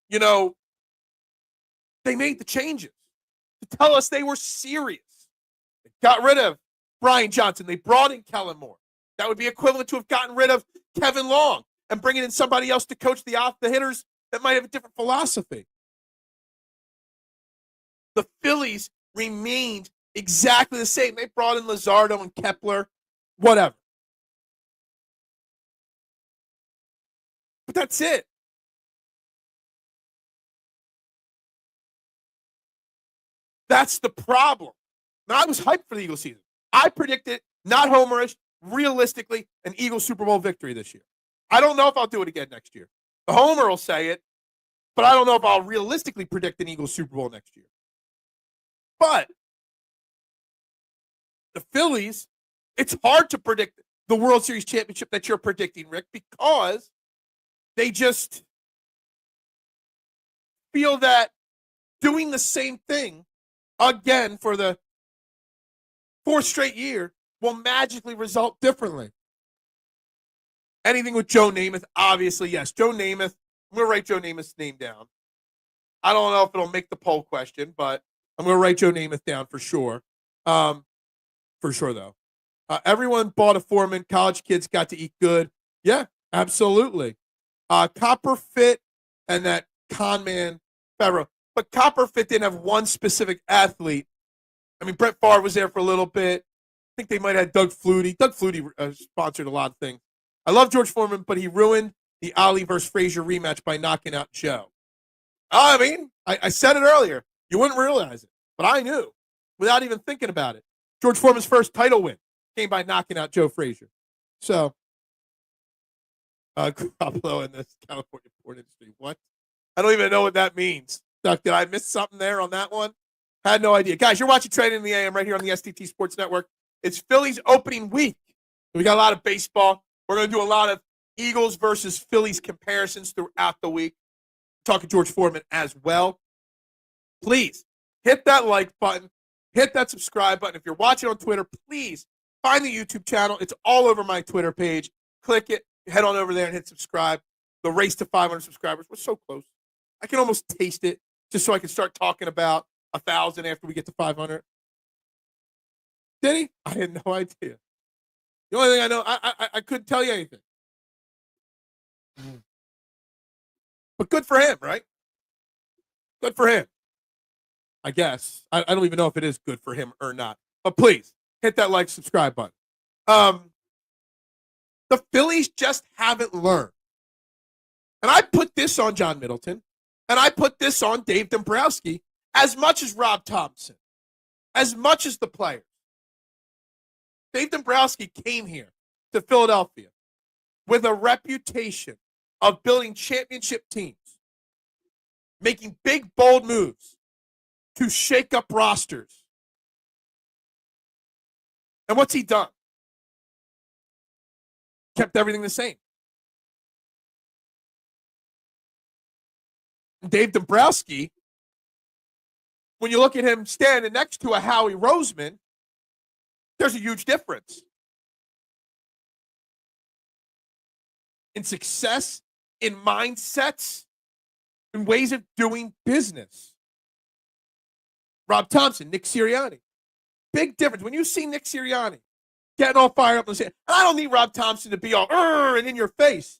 Speaker 1: You know, they made the changes to tell us they were serious. They got rid of Brian Johnson. They brought in Kellen Moore. That would be equivalent to have gotten rid of Kevin Long and bringing in somebody else to coach the hitters that might have a different philosophy. The Phillies remained exactly the same. They brought in Luzardo and Kepler, whatever. But that's it. That's the problem. Now, I was hyped for the Eagles season. I predicted, not homerish, realistically, an Eagles Super Bowl victory this year. I don't know if I'll do it again next year. The homer will say it, but I don't know if I'll realistically predict an Eagles Super Bowl next year. But the Phillies, it's hard to predict the World Series championship that you're predicting, Rick, because they just feel that doing the same thing again for the 4th straight year will magically result differently. Anything with Joe Namath, obviously, yes. Joe Namath, I'm going to write Joe Namath's name down. I don't know if it'll make the poll question, but I'm going to write Joe Namath down for sure. For sure, though. Everyone bought a Foreman. College kids got to eat good. Yeah, absolutely. Copper Fit and that con man, Favreau. But Copper Fit didn't have one specific athlete. I mean, Brett Favre was there for a little bit. I think they might have had Doug Flutie. Doug Flutie sponsored a lot of things. I love George Foreman, but he ruined the Ali versus Frazier rematch by knocking out Joe. I mean, I said it earlier. You wouldn't realize it, but I knew without even thinking about it. George Foreman's first title win came by knocking out Joe Frazier. So, Garoppolo in this California porn industry. What? I don't even know what that means. Duck, did I miss something there on that one? Had no idea. Guys, you're watching Trading in the AM right here on the STT Sports Network. It's Phillies opening week. We got a lot of baseball. We're going to do a lot of Eagles versus Phillies comparisons throughout the week. talking George Foreman as well. Please hit that like button, hit that subscribe button. If you're watching on Twitter, please find the YouTube channel. It's all over my Twitter page. Click it, head on over there and hit subscribe. The race to 500 subscribers, we're so close. I can almost taste it just so I can start talking about 1,000 after we get to 500. Did he? I had no idea. The only thing I know, I couldn't tell you anything. But good for him, right? Good for him. I guess. I don't even know if it is good for him or not. But please, hit that like, subscribe button. The Phillies just haven't learned. And I put this on John Middleton, and I put this on Dave Dombrowski, as much as Rob Thompson, as much as the players. Dave Dombrowski came here to Philadelphia with a reputation of building championship teams, making big, bold moves to shake up rosters. And what's he done? Kept everything the same. Dave Dombrowski, when you look at him standing next to a Howie Roseman, there's a huge difference in success, in mindsets, in ways of doing business. Rob Thompson, Nick Sirianni. Big difference. When you see Nick Sirianni getting all fired up and saying, I don't need Rob Thompson to be all and in your face.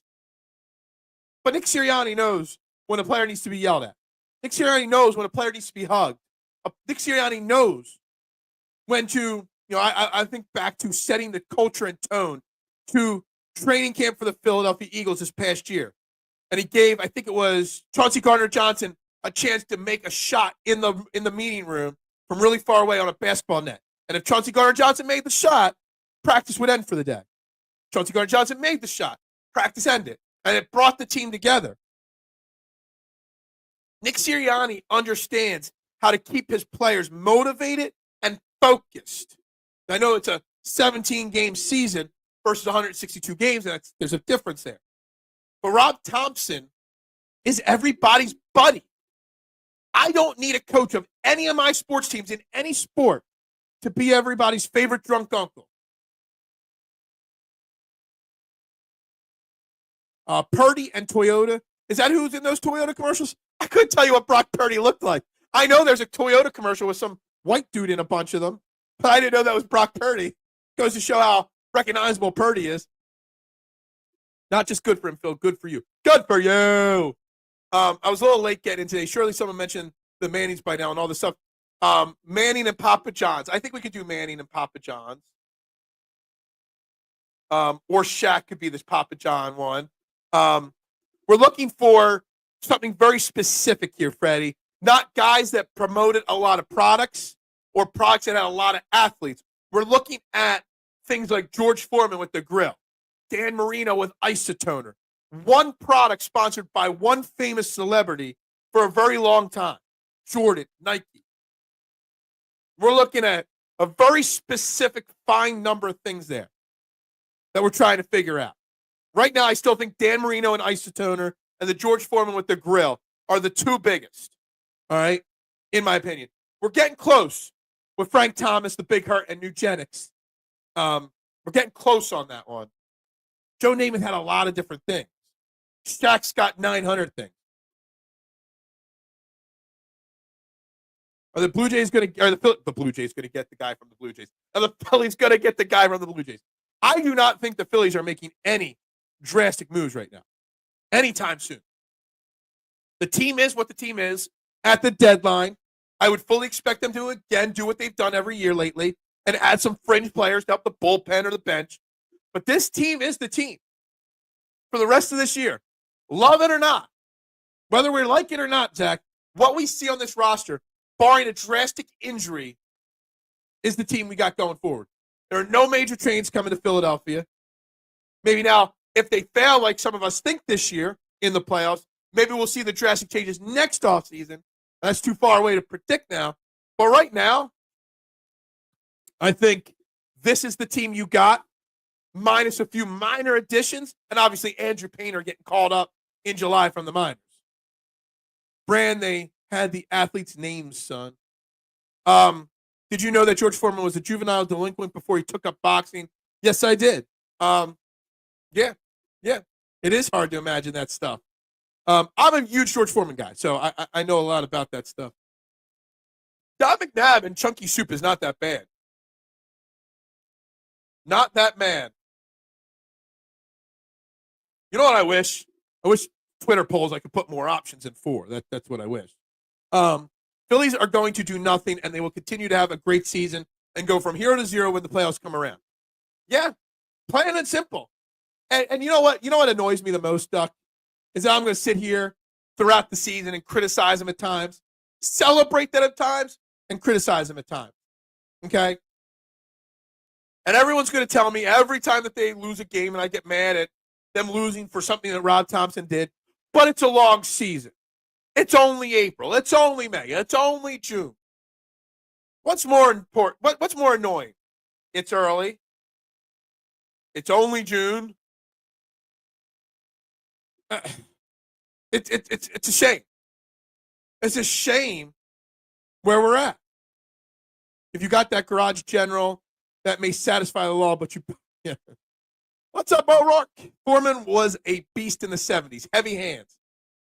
Speaker 1: But Nick Sirianni knows when a player needs to be yelled at. Nick Sirianni knows when a player needs to be hugged. Nick Sirianni knows when to, I think back to setting the culture and tone to training camp for the Philadelphia Eagles this past year. And he gave, I think it was Chauncey Gardner-Johnson, a chance to make a shot in the meeting room from really far away on a basketball net. And if Chauncey Gardner-Johnson made the shot, practice would end for the day. Chauncey Gardner-Johnson made the shot. Practice ended. And it brought the team together. Nick Sirianni understands how to keep his players motivated and focused. I know it's a 17-game season versus 162 games, and there's a difference there. But Rob Thompson is everybody's buddy. I don't need a coach of any of my sports teams in any sport to be everybody's favorite drunk uncle. Purdy and Toyota. Is that who's in those Toyota commercials? I couldn't tell you what Brock Purdy looked like. I know there's a Toyota commercial with some white dude in a bunch of them, but I didn't know that was Brock Purdy. Goes to show how recognizable Purdy is. Not just good for him, Phil. Good for you. Good for you. I was a little late getting in today. Surely someone mentioned the Mannings by now and all this stuff. Manning and Papa John's. I think we could do Manning and Papa John's. Or Shaq could be this Papa John one. We're looking for something very specific here, Freddie. Not guys that promoted a lot of products or products that had a lot of athletes. We're looking at things like George Foreman with the grill, Dan Marino with Isotoner. One product sponsored by one famous celebrity for a very long time, Jordan, Nike. We're looking at a very specific, fine number of things there that we're trying to figure out. Right now, I still think Dan Marino and Isotoner and the George Foreman with the grill are the two biggest, all right, in my opinion. We're getting close with Frank Thomas, the Big Hurt, and Nugenics. We're getting close on that one. Joe Namath had a lot of different things. Shaq's got 900 things. Are the Blue Jays going to, the Blue Jays going to get the guy from the Blue Jays? Are the Phillies going to get the guy from the Blue Jays? I do not think the Phillies are making any drastic moves right now, anytime soon. The team is what the team is at the deadline. I would fully expect them to, again, do what they've done every year lately and add some fringe players to help the bullpen or the bench. But this team is the team for the rest of this year. Love it or not, whether we like it or not, Zach, what we see on this roster, barring a drastic injury, is the team we got going forward. There are no major trains coming to Philadelphia. Maybe now, if they fail like some of us think this year in the playoffs, maybe we'll see the drastic changes next offseason. That's too far away to predict now. But right now, I think this is the team you got, minus a few minor additions, and obviously Andrew Painter getting called up in July from the minors. brand they had the athletes' names, son. Did you know that George Foreman was a juvenile delinquent before he took up boxing? Yes, I did. Yeah, yeah. It is hard to imagine that stuff. I'm a huge George Foreman guy, so I know a lot about that stuff. Don McNabb and Chunky Soup is not that bad. Not that bad. You know what I wish? I wish Twitter polls I could put more options in 4. That's what I wish. Phillies are going to do nothing, and they will continue to have a great season and go from 0 to 0 when the playoffs come around. Yeah, plain and simple. And you know what? You know what annoys me the most, Duck, is that I'm going to sit here throughout the season and criticize them at times, celebrate that at times, and criticize them at times. Okay? And everyone's going to tell me every time that they lose a game and I get mad at them losing for something that Rob Thompson did, but it's a long season. It's only April. It's only May. It's only June. What's more important? What's more annoying? It's early. It's only June. It's a shame. It's a shame where we're at. If you got that garage general, that may satisfy the law, but you. Yeah. What's up, O'Rourke? Foreman was a beast in the 70s. Heavy hands.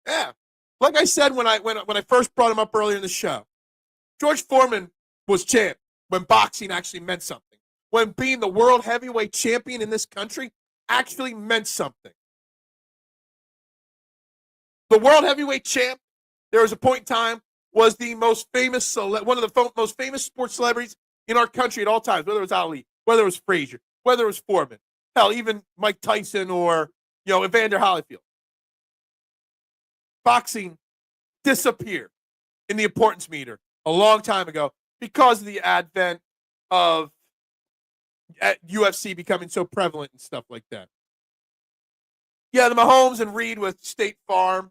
Speaker 1: Yeah. Like I said when I first brought him up earlier in the show, George Foreman was champ when boxing actually meant something. When being the world heavyweight champion in this country actually meant something. The world heavyweight champ, there was a point in time, was the most famous, one of the most famous sports celebrities in our country at all times, whether it was Ali, whether it was Frazier, whether it was Foreman, hell, even Mike Tyson or, Evander Holyfield. Boxing disappeared in the importance meter a long time ago because of the advent of UFC becoming so prevalent and stuff like that. Yeah, the Mahomes and Reed with State Farm.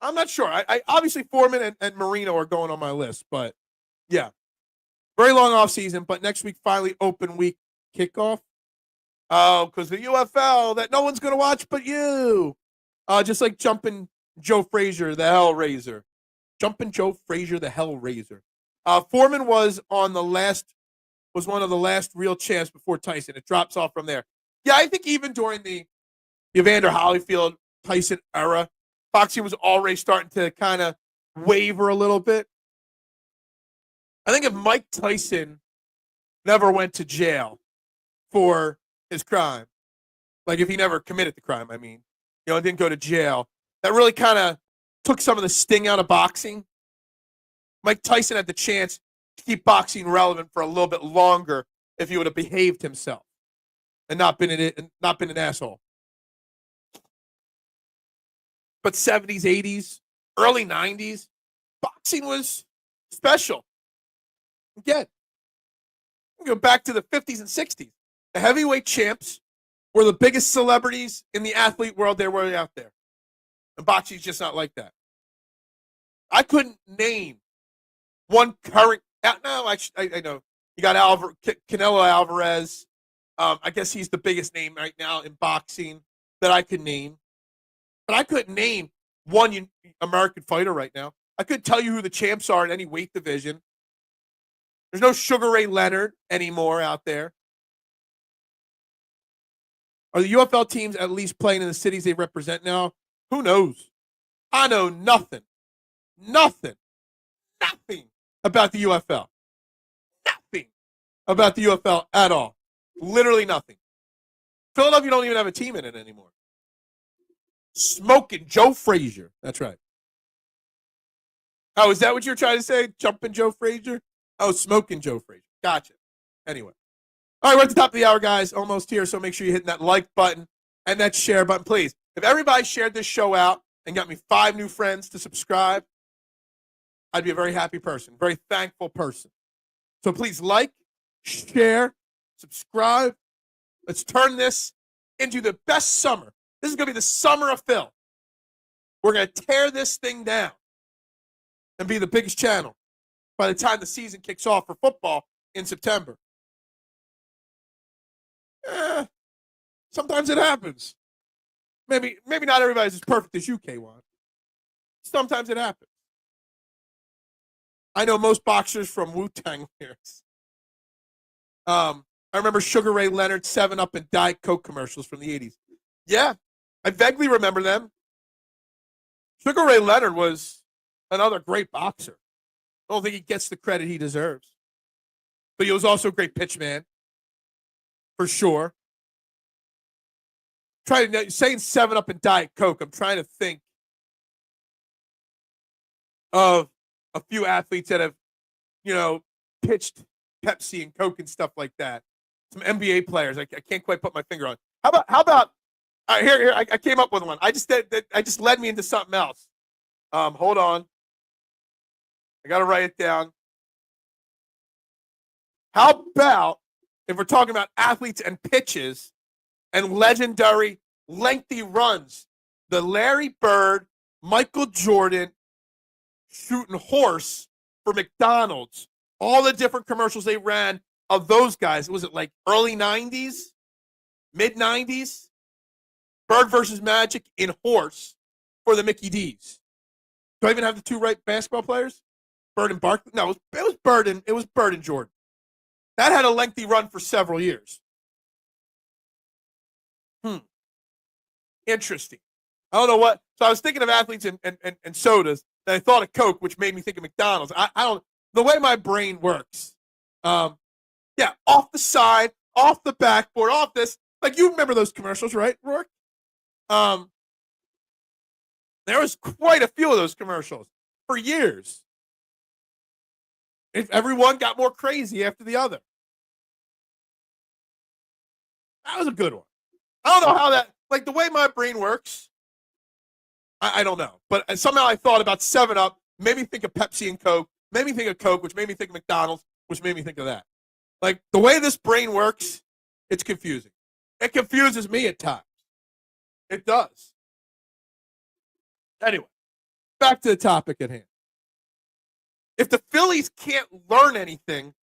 Speaker 1: I'm not sure. I obviously Foreman and Marino are going on my list, but yeah. Very long off season, but next week finally open week kickoff. Oh, because the UFL that no one's going to watch but you. Just like Jumping Joe Frazier, the Hellraiser. Jumping Joe Frazier, the Hellraiser. Foreman was one of the last real champs before Tyson. It drops off from there. Yeah, I think even during the Evander Holyfield Tyson era, boxing was already starting to kind of waver a little bit. I think if Mike Tyson never went to jail for his crime, like if he never committed the crime, didn't go to jail, that really kind of took some of the sting out of boxing. Mike Tyson had the chance to keep boxing relevant for a little bit longer if he would have behaved himself and not been an asshole. But 70s, 80s, early 90s, boxing was special. Again, go back to the 50s and 60s. The heavyweight champs were the biggest celebrities in the athlete world there were out there. And boxing's just not like that. I couldn't name one current. No, actually, I know. You got Canelo Alvarez. I guess he's the biggest name right now in boxing that I could name. But I couldn't name one American fighter right now. I couldn't tell you who the champs are in any weight division. There's no Sugar Ray Leonard anymore out there. Are the UFL teams at least playing in the cities they represent now? Who knows? I know nothing about the UFL. Nothing about the UFL at all. Literally nothing. Philadelphia don't even have a team in it anymore. Smoking Joe Frazier. That's right. Oh, is that what you're trying to say? Jumping Joe Frazier? Oh, smoking Joe Frazier. Gotcha. Anyway. All right, we're at the top of the hour, guys. Almost here, so make sure you're hitting that like button and that share button, please. If everybody shared this show out and got me 5 new friends to subscribe, I'd be a very happy person, very thankful person. So please like, share, subscribe. Let's turn this into the best summer. This is going to be the summer of Phil. We're going to tear this thing down and be the biggest channel by the time the season kicks off for football in September. Sometimes it happens. Maybe not everybody's as perfect as you, K1. Sometimes it happens. I know most boxers from Wu-Tang years. I remember Sugar Ray Leonard, 7-Up, and Diet Coke commercials from the 80s. Yeah, I vaguely remember them. Sugar Ray Leonard was another great boxer. I don't think he gets the credit he deserves. But he was also a great pitchman, for sure. Saying 7-Up and Diet Coke, I'm trying to think of a few athletes that have, pitched Pepsi and Coke and stuff like that. Some NBA players. I can't quite put my finger on. How about here? I came up with one. I just led me into something else. Hold on. I got to write it down. How about if we're talking about athletes and pitches and legendary lengthy runs, the Larry Bird, Michael Jordan shooting horse for McDonald's, all the different commercials they ran of those guys. Was it like early 90s, mid 90s? Bird versus Magic in horse for the Mickey D's. Do I even have the two right basketball players? Bird and Barkley? No, it was Bird and Jordan. That had a lengthy run for several years. Interesting. I don't know what. So I was thinking of athletes and sodas, and I thought of Coke, which made me think of McDonald's. I don't. The way my brain works. Off the side, off the backboard, off this. Like, you remember those commercials, right, Rourke? There was quite a few of those commercials for years. If everyone got more crazy after the other. That was a good one. I don't know how that, like, the way my brain works, I don't know. But somehow I thought about 7-Up, made me think of Pepsi and Coke, made me think of Coke, which made me think of McDonald's, which made me think of that. Like, the way this brain works, it's confusing. It confuses me at times. It does. Anyway, back to the topic at hand. If the Phillies can't learn anything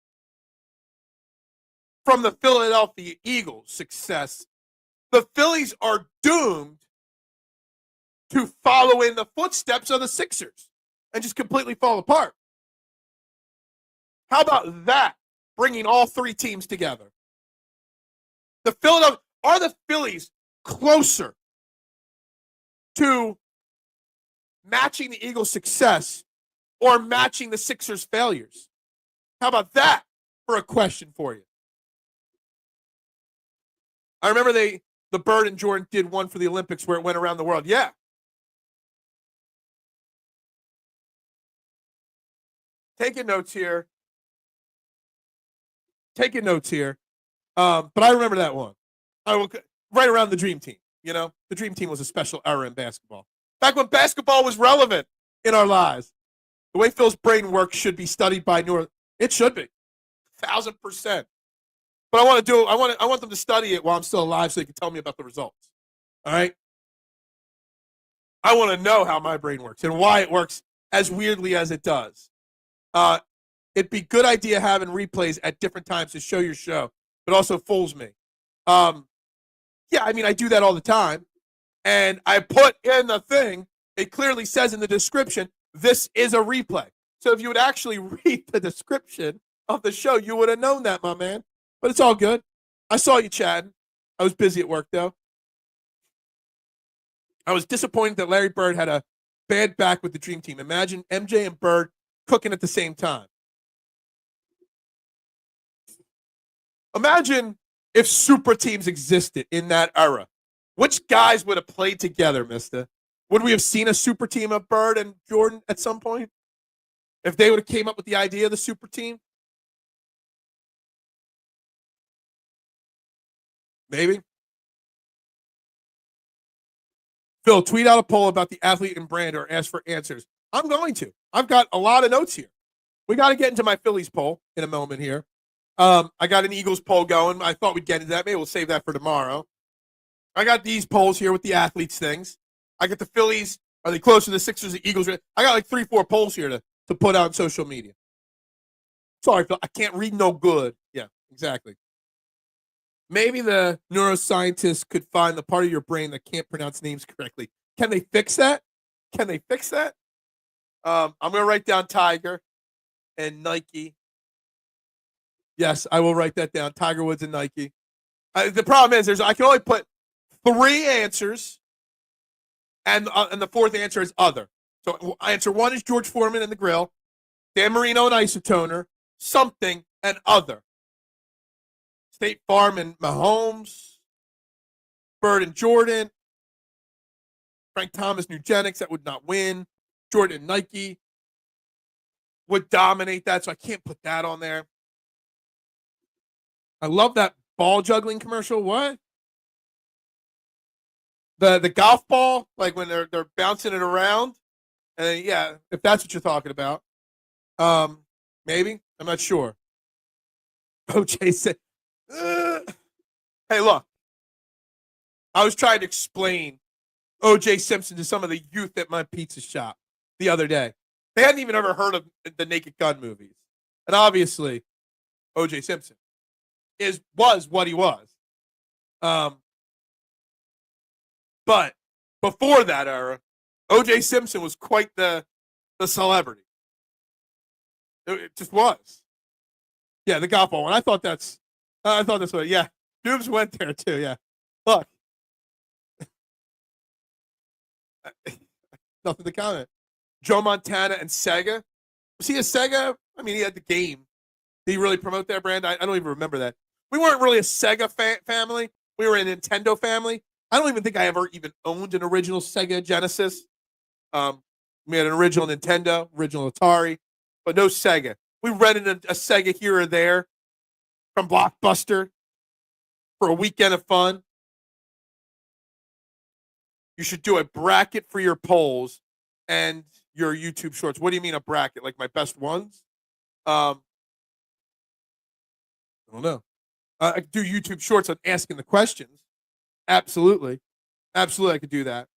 Speaker 1: from the Philadelphia Eagles' success, the Phillies are doomed to follow in the footsteps of the Sixers and just completely fall apart. How about that? Bringing all three teams together. Are the Phillies closer to matching the Eagles' success or matching the Sixers' failures? How about that for a question for you? I remember the Bird and Jordan did one for the Olympics where it went around the world. Yeah. Taking notes here. But I remember that one. Right around the Dream Team. The Dream Team was a special era in basketball. Back when basketball was relevant in our lives. The way Phil's brain works should be studied by It should be. 1,000%. But I want them to study it while I'm still alive so they can tell me about the results. All right? I want to know how my brain works and why it works as weirdly as it does. It'd be a good idea having replays at different times to show your show, but also fools me. I do that all the time. And I put in the thing, it clearly says in the description, this is a replay. So if you would actually read the description of the show, you would have known that, my man. But it's all good. I saw you chatting. I was busy at work, though. I was disappointed that Larry Bird had a bad back with the Dream Team. Imagine MJ and Bird cooking at the same time. Imagine if super teams existed in that era. Which guys would have played together, mister? Would we have seen a super team of Bird and Jordan at some point? If they would have came up with the idea of the super team? Maybe. Phil, tweet out a poll about the athlete and brand or ask for answers. I'm going to. I've got a lot of notes here. We got to get into my Phillies poll in a moment here. I got an Eagles poll going. I thought we'd get into that. Maybe we'll save that for tomorrow. I got these polls here with the athletes things. I got the Phillies. Are they closer to the Sixers, the Eagles? I got like 3-4 polls here to put out on social media. Sorry, Phil. I can't read no good. Yeah, exactly. Maybe the neuroscientists could find the part of your brain that can't pronounce names correctly. Can they fix that? Can they fix that? I'm going to write down Tiger and Nike. Yes, I will write that down. Tiger Woods and Nike. The problem is, I can only put 3 answers, and the fourth answer is other. So answer 1 is George Foreman and the grill, Dan Marino and Isotoner, something and other. State Farm and Mahomes, Bird and Jordan, Frank Thomas, Nugenics, that would not win. Jordan and Nike would dominate that, so I can't put that on there. I love that ball juggling commercial. What? The golf ball, like when they're bouncing it around, and yeah, if that's what you're talking about, maybe I'm not sure. OJ said, "Hey, look, I was trying to explain O.J. Simpson to some of the youth at my pizza shop the other day. They hadn't even ever heard of the Naked Gun movies, and obviously, O.J. Simpson was what he was. But before that era, O.J. Simpson was quite the celebrity. It just was. Yeah, the golf ball one. I thought that's what. Yeah, Dubes went there too. Yeah, look, nothing to comment. Joe Montana and Sega. Was he a Sega? I mean, he had the game. Did he really promote that brand? I don't even remember that. We weren't really a Sega family. We were a Nintendo family. I don't even think I ever even owned an original Sega Genesis. We had an original Nintendo, original Atari, but no Sega. We rented a Sega here or there from Blockbuster for a weekend of fun. You should do a bracket for your polls and your YouTube shorts. What do you mean a bracket? Like my best ones? I don't know. I could do YouTube shorts on asking the questions. Absolutely. Absolutely, I could do that.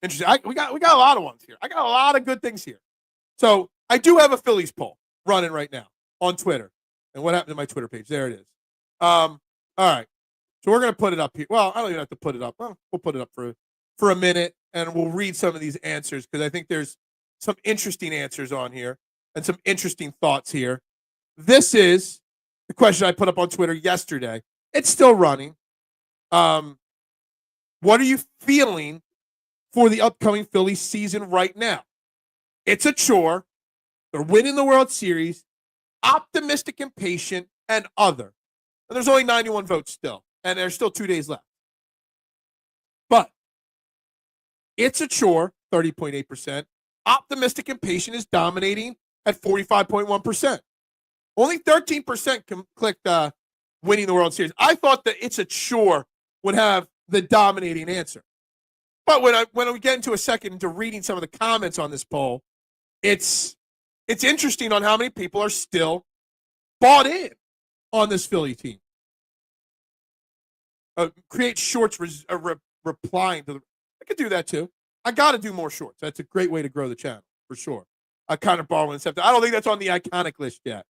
Speaker 1: Interesting. We got a lot of ones here. I got a lot of good things here. So I do have a Phillies poll running right now on Twitter. And what happened to my Twitter page? There it is. All right. So we're going to put it up here. Well, I don't even have to put it up. Well, we'll put it up for a minute, and we'll read some of these answers because I think there's some interesting answers on here and some interesting thoughts here. This is the question I put up on Twitter yesterday. It's still running. What are you feeling for the upcoming Phillies season right now? It's a chore. They're winning the World Series. Optimistic and patient, and other. And there's only 91 votes still, and there's still 2 days left. But it's a chore, 30.8%. Optimistic and patient is dominating at 45.1%. Only 13% clicked winning the World Series. I thought that it's a chore would have the dominating answer. But when we get into a second into reading some of the comments on this poll, it's interesting on how many people are still bought in on this Philly team. Create shorts replying to I could do that too. I got to do more shorts. That's a great way to grow the channel for sure. I kind of borrow and stuff. I don't think that's on the iconic list yet.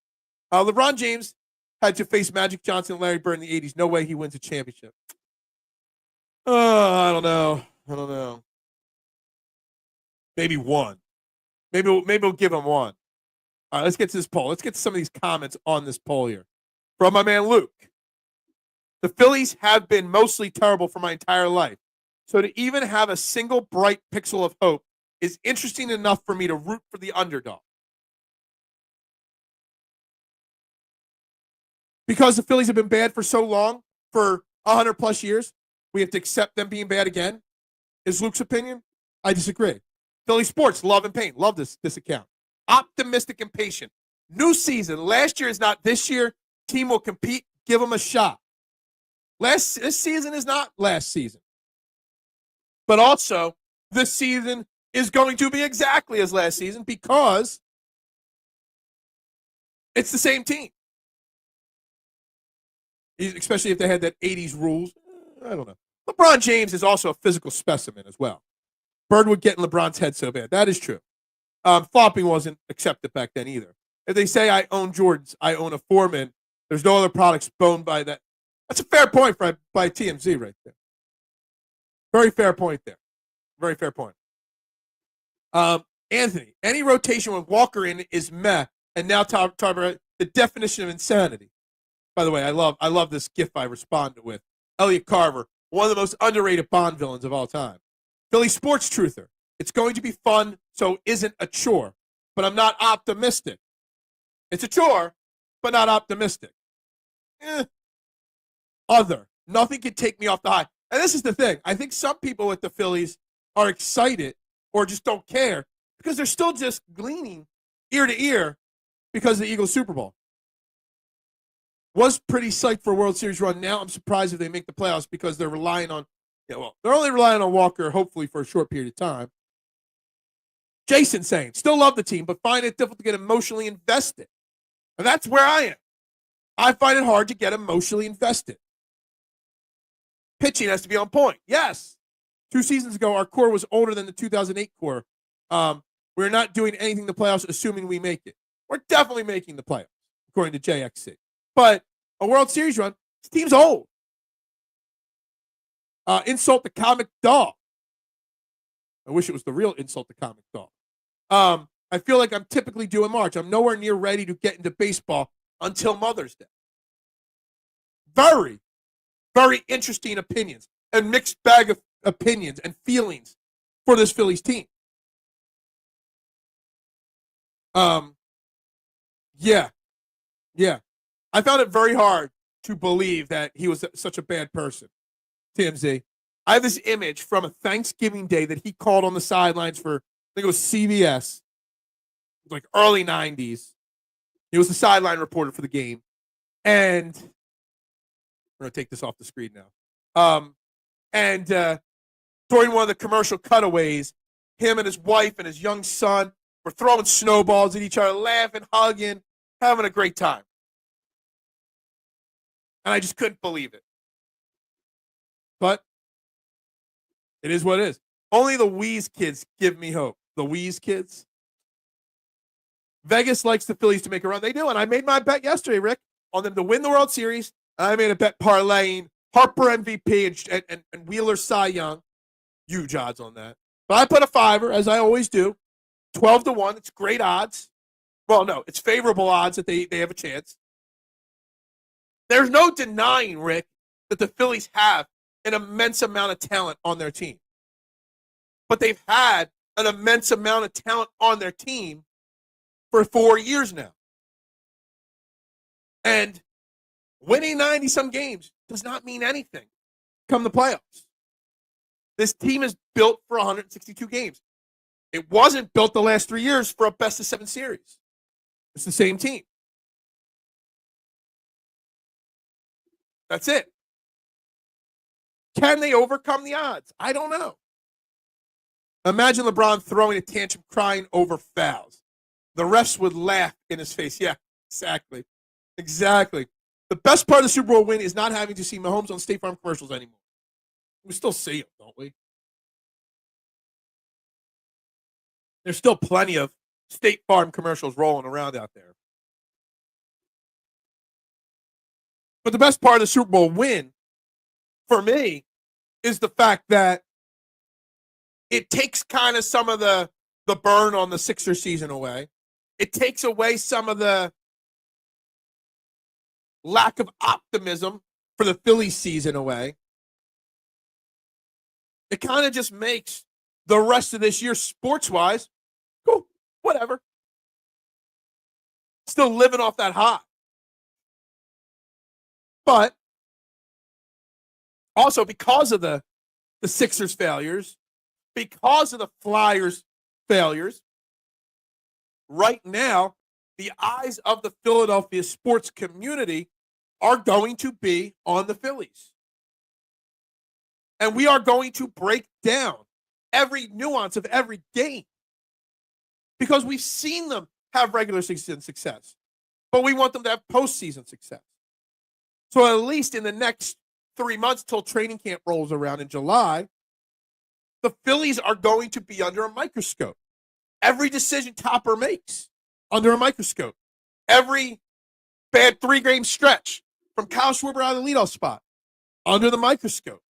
Speaker 1: LeBron James had to face Magic Johnson and Larry Bird in the 80s. No way he wins a championship. I don't know. Maybe one. Maybe we'll give him one. All right, let's get to this poll. Let's get to some of these comments on this poll here. From my man Luke. The Phillies have been mostly terrible for my entire life. So to even have a single bright pixel of hope is interesting enough for me to root for the underdog. Because the Phillies have been bad for so long, for 100 plus years, we have to accept them being bad again, is Luke's opinion. I disagree. Philly sports, love and pain. Love this account. Optimistic and patient. New season. Last year is not this year. Team will compete. Give them a shot. This season is not last season. But also, this season is going to be exactly as last season because it's the same team. Especially if they had that 80s rules. I don't know. LeBron James is also a physical specimen as well. Bird would get in LeBron's head so bad. That is true. Flopping wasn't accepted back then either. If they say I own Jordans, I own a Foreman, there's no other products owned by that That's a fair point by TMZ right there. Very fair point there. Very fair point. Anthony, any rotation with Walker in is meh, and now talk about the definition of insanity. By the way, I love this gif I responded with. Elliot Carver, one of the most underrated Bond villains of all time. Philly sports truther. It's going to be fun, so isn't a chore. But I'm not optimistic. It's a chore, but not optimistic. Other. Nothing can take me off the high. And this is the thing. I think some people with the Phillies are excited or just don't care because they're still just gleaning ear to ear because of the Eagles Super Bowl. Was pretty psyched for a World Series run. Now I'm surprised if they make the playoffs because they're relying on, they're only relying on Walker, hopefully for a short period of time. Jason saying, still love the team, but find it difficult to get emotionally invested. And that's where I am. I find it hard to get emotionally invested. Pitching has to be on point. Yes. 2 seasons ago, our core was older than the 2008 core. We're not doing anything in the playoffs, assuming we make it. We're definitely making the playoffs, according to JXC. But a World Series run, this team's old. Insult the comic dog. I wish it was the real insult the comic dog. I feel like I'm typically due in March. I'm nowhere near ready to get into baseball until Mother's Day. Very, very interesting opinions and mixed bag of opinions and feelings for this Phillies team. Yeah. I found it very hard to believe that he was such a bad person, TMZ. I have this image from a Thanksgiving Day that he called on the sidelines for, I think it was CBS, like early 90s. He was the sideline reporter for the game. And we're going to take this off the screen now. During one of the commercial cutaways, him and his wife and his young son were throwing snowballs at each other, laughing, hugging, having a great time. And I just couldn't believe it. But it is what it is. Only the Wheeze kids give me hope. The Wheeze kids. Vegas likes the Phillies to make a run. They do, and I made my bet yesterday, Rick, on them to win the World Series. And I made a bet parlaying Harper MVP and Wheeler Cy Young. Huge odds on that. But I put a $5, as I always do. 12-1. It's great odds. Well, no, it's favorable odds that they have a chance. There's no denying, Rick, that the Phillies have an immense amount of talent on their team. But they've had an immense amount of talent on their team for 4 years now. And winning 90-some games does not mean anything come the playoffs. This team is built for 162 games. It wasn't built the last 3 years for a best-of-7 series. It's the same team. That's it. Can they overcome the odds? I don't know. Imagine LeBron throwing a tantrum, crying over fouls. The refs would laugh in his face. Yeah, exactly. Exactly. The best part of the Super Bowl win is not having to see Mahomes on State Farm commercials anymore. We still see him, don't we? There's still plenty of State Farm commercials rolling around out there. But the best part of the Super Bowl win, for me, is the fact that it takes kind of some of the burn on the Sixers season away. It takes away some of the lack of optimism for the Phillies season away. It kind of just makes the rest of this year, sports-wise, cool, whatever. Still living off that high. But also because of the Sixers failures, because of the Flyers failures, right now, the eyes of the Philadelphia sports community are going to be on the Phillies. And we are going to break down every nuance of every game because we've seen them have regular season success, but we want them to have postseason success. So at least in the next 3 months till training camp rolls around in July, the Phillies are going to be under a microscope. Every decision Topper makes under a microscope. Every bad 3-game stretch from Kyle Schwarber out of the leadoff spot, under the microscope.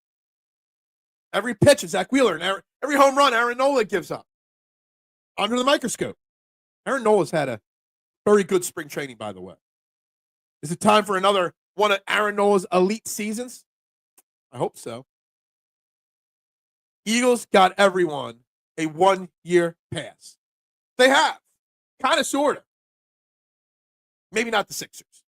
Speaker 1: Every pitch of Zach Wheeler and every home run Aaron Nola gives up, under the microscope. Aaron Nola's had a very good spring training, by the way. Is it time for another one of Aaron Nola's elite seasons? I hope so. Eagles got everyone a 1-year pass. They have. Kind of, sort of. Maybe not the Sixers.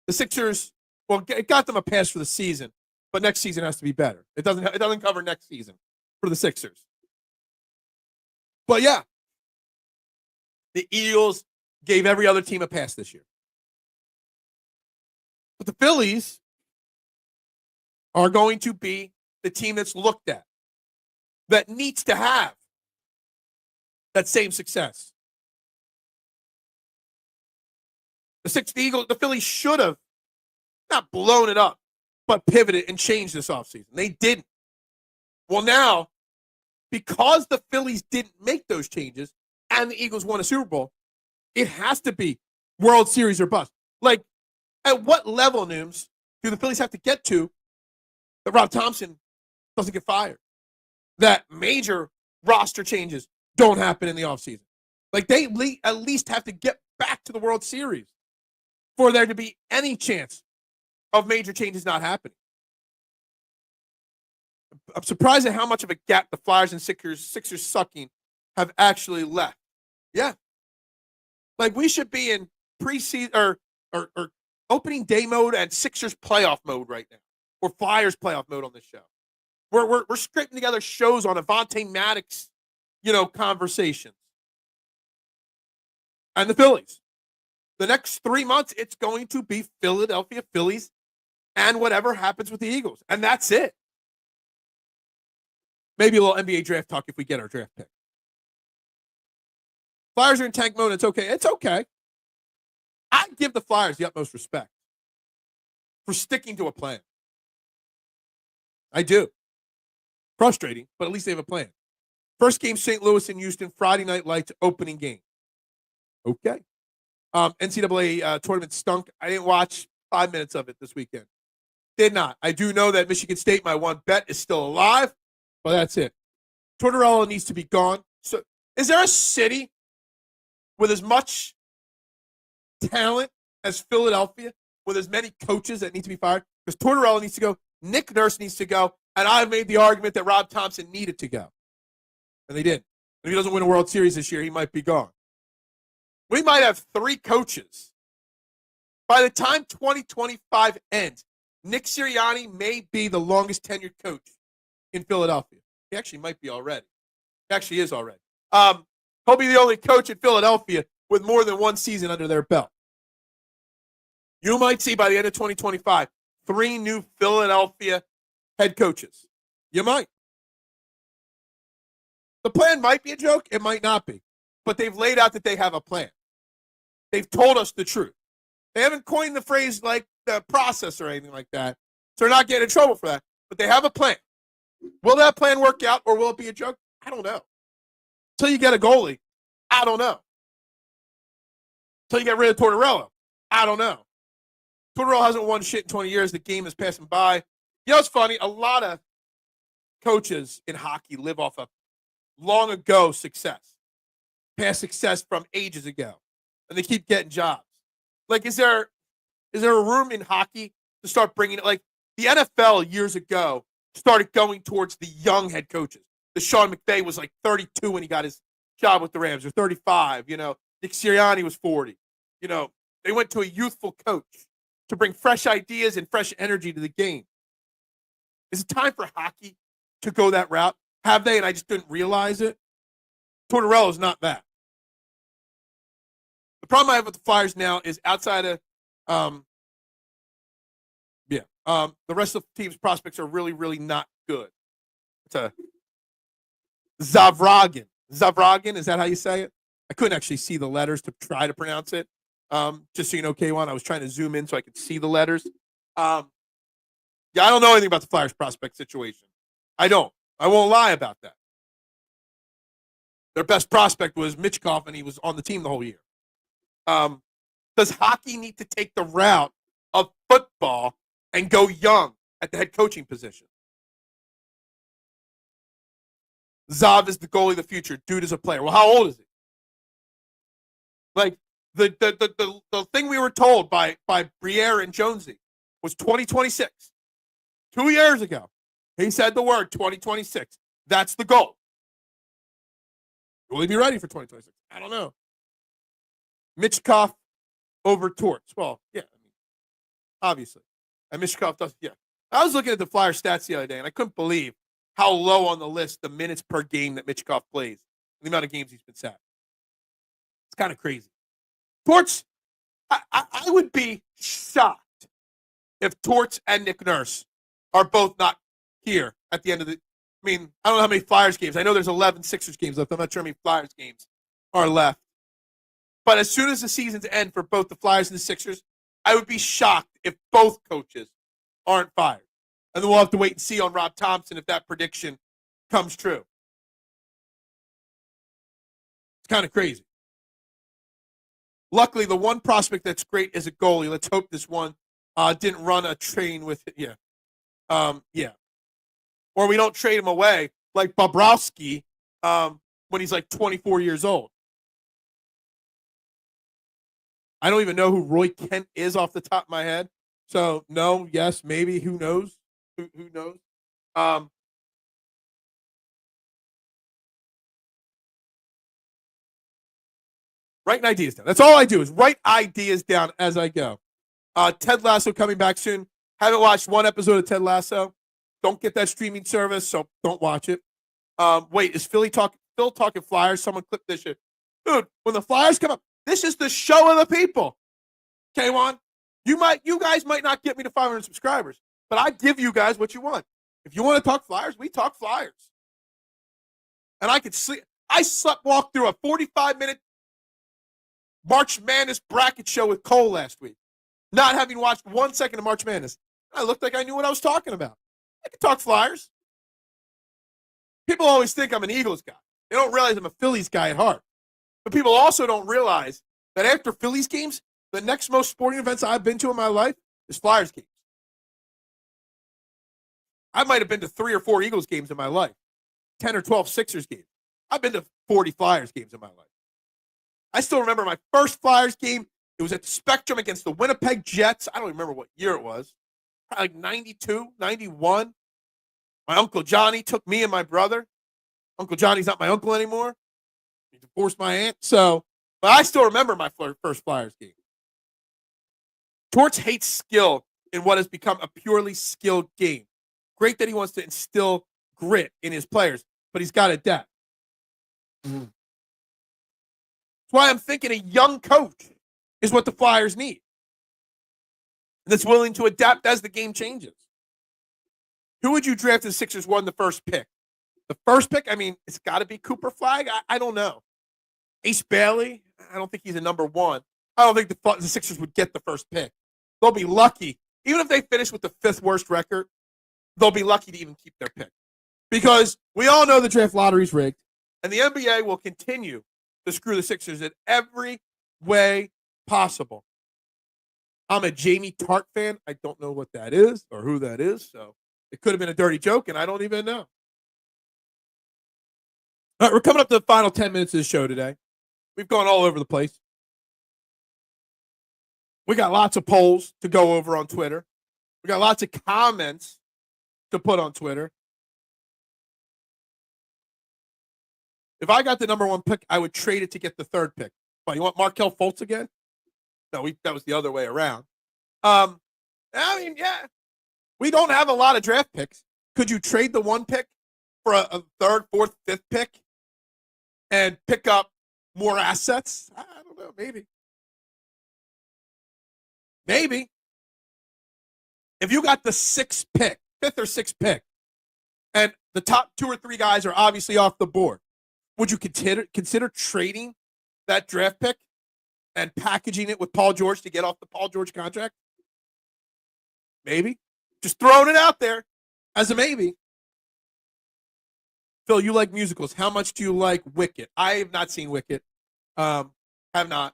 Speaker 1: The Sixers, well, it got them a pass for the season, but next season has to be better. It doesn't cover next season for the Sixers. But yeah, the Eagles gave every other team a pass this year. But the Phillies are going to be the team that's looked at, that needs to have that same success. The Phillies should have not blown it up, but pivoted and changed this offseason. They didn't. Well, now, because the Phillies didn't make those changes and the Eagles won a Super Bowl, it has to be World Series or bust. Like, at what level, Nooms, do the Phillies have to get to that Rob Thompson doesn't get fired? That major roster changes don't happen in the offseason? Like, they at least have to get back to the World Series for there to be any chance of major changes not happening. I'm surprised at how much of a gap the Flyers and Sixers sucking have actually left. Yeah. Like, we should be in preseason or opening day mode and Sixers playoff mode right now, or Flyers playoff mode on this show. We're scraping together shows on Avante Maddox, conversations. And the Phillies. The next 3 months, it's going to be Philadelphia Phillies and whatever happens with the Eagles. And that's it. Maybe a little NBA draft talk if we get our draft pick. Flyers are in tank mode. It's okay. It's okay. I give the Flyers the utmost respect for sticking to a plan. I do. Frustrating, but at least they have a plan. First game, St. Louis and Houston, Friday Night Lights, opening game. Okay. NCAA tournament stunk. I didn't watch 5 minutes of it this weekend. Did not. I do know that Michigan State, my one bet, is still alive, but that's it. Tortorella needs to be gone. So, is there a city with as much talent as Philadelphia, with as many coaches that need to be fired? Because Tortorella needs to go, Nick Nurse needs to go, and I've made the argument that Rob Thompson needed to go. And they did. If he doesn't win a World Series this year, he might be gone. We might have 3 coaches. By the time 2025 ends, Nick Sirianni may be the longest tenured coach in Philadelphia. He actually might be already. He actually is already. He'll be the only coach in Philadelphia with more than 1 season under their belt. You might see by the end of 2025, 3 new Philadelphia head coaches. You might. The plan might be a joke. It might not be. But they've laid out that they have a plan. They've told us the truth. They haven't coined the phrase like the process or anything like that. So they're not getting in trouble for that. But they have a plan. Will that plan work out or will it be a joke? I don't know. Until you get a goalie, I don't know. Until you get rid of Tortorella, I don't know. Tortorella hasn't won shit in 20 years. The game is passing by. It's funny. A lot of coaches in hockey live off of long ago success. Past success from ages ago. And they keep getting jobs. Like, is there a room in hockey to start bringing it? Like, the NFL years ago started going towards the young head coaches. The Sean McVay was like 32 when he got his job with the Rams, or 35. Nick Sirianni was 40. They went to a youthful coach to bring fresh ideas and fresh energy to the game. Is it time for hockey to go that route? Have they? And I just didn't realize it. Tortorella is not that. The problem I have with the Flyers now is outside of, the rest of the team's prospects are really, really not good. It's a Zavragin. Zavragin, is that how you say it? I couldn't actually see the letters to try to pronounce it. Just so you know, K1, I was trying to zoom in so I could see the letters. I don't know anything about the Flyers prospect situation. I don't. I won't lie about that. Their best prospect was Mitchkov, and he was on the team the whole year. Does hockey need to take the route of football and go young at the head coaching position. Zav is the goalie of the future. Dude is a player. Well, how old is he? Like, the thing we were told by Briere and Jonesy was 2026. 2 years ago, he said the word 2026. That's the goal. Will he be ready for 2026? I don't know. Michkov over Torts. Well, yeah, obviously. And Michkov does, yeah. I was looking at the Flyers stats the other day, and I couldn't believe how low on the list the minutes per game that Michkov plays, and the amount of games he's been sat. It's kind of crazy. Torts, I would be shocked if Torts and Nick Nurse are both not here at the end of the. I mean, I don't know how many Flyers games. I know there's 11 Sixers games left. I'm not sure how many Flyers games are left. But as soon as the seasons end for both the Flyers and the Sixers, I would be shocked if both coaches aren't fired. And then we'll have to wait and see on Rob Thompson if that prediction comes true. It's kind of crazy. Luckily, the one prospect that's great is a goalie. Let's hope this one didn't run a train with it. Yeah. Yeah. Or we don't trade him away like Bobrovsky when he's like 24 years old. I don't even know who Roy Kent is off the top of my head. So, no, yes, maybe. Who knows? Who knows? Writing ideas down. That's all I do is write ideas down as I go. Ted Lasso coming back soon. Haven't watched one episode of Ted Lasso. Don't get that streaming service, so don't watch it. Wait, is Phil talking Flyers? Someone clip this shit. Dude, when the Flyers come up, this is the show of the people. K1, you guys might not get me to 500 subscribers, but I give you guys what you want. If you want to talk Flyers, we talk Flyers. And I could sleep. I walked through a 45-minute March Madness bracket show with Cole last week, not having watched 1 second of March Madness. I looked like I knew what I was talking about. I can talk Flyers. People always think I'm an Eagles guy. They don't realize I'm a Phillies guy at heart. But people also don't realize that after Phillies games, the next most sporting events I've been to in my life is Flyers games. I might have been to 3 or 4 Eagles games in my life, 10 or 12 Sixers games. I've been to 40 Flyers games in my life. I still remember my first Flyers game. It was at the Spectrum against the Winnipeg Jets. I don't remember what year it was. Probably like 92, 91. My Uncle Johnny took me and my brother. Uncle Johnny's not my uncle anymore. He divorced my aunt. But I still remember my first Flyers game. Torts hates skill in what has become a purely skilled game. Great that he wants to instill grit in his players, but he's got to adapt. That's why I'm thinking a young coach is what the Flyers need. That's willing to adapt as the game changes. Who would you draft if the Sixers won the first pick? The first pick, I mean, it's got to be Cooper Flagg. I don't know. Ace Bailey, I don't think he's a number one. I don't think the Sixers would get the first pick. They'll be lucky. Even if they finish with the 5th worst record, they'll be lucky to even keep their pick. Because we all know the draft lottery's rigged, and the NBA will continue to screw the Sixers in every way possible. I'm a Jamie Tart fan. I don't know what that is or who that is, so it could have been a dirty joke, and I don't even know. All right, we're coming up to the final 10 minutes of the show today. We've gone all over the place. We got lots of polls to go over on Twitter. We got lots of comments to put on Twitter. If I got the number 1 pick, I would trade it to get the 3rd pick. Well, you want Markelle Fultz again? No, that was the other way around. I mean, yeah. We don't have a lot of draft picks. Could you trade the 1 pick for a 3rd, 4th, 5th pick and pick up more assets? I don't know. Maybe. Maybe. If you got the 6th pick, 5th or 6th pick, and the top 2 or 3 guys are obviously off the board, would you consider trading that draft pick and packaging it with Paul George to get off the Paul George contract? Maybe. Just throwing it out there as a maybe. Phil, you like musicals. How much do you like Wicked? I have not seen Wicked. Have not.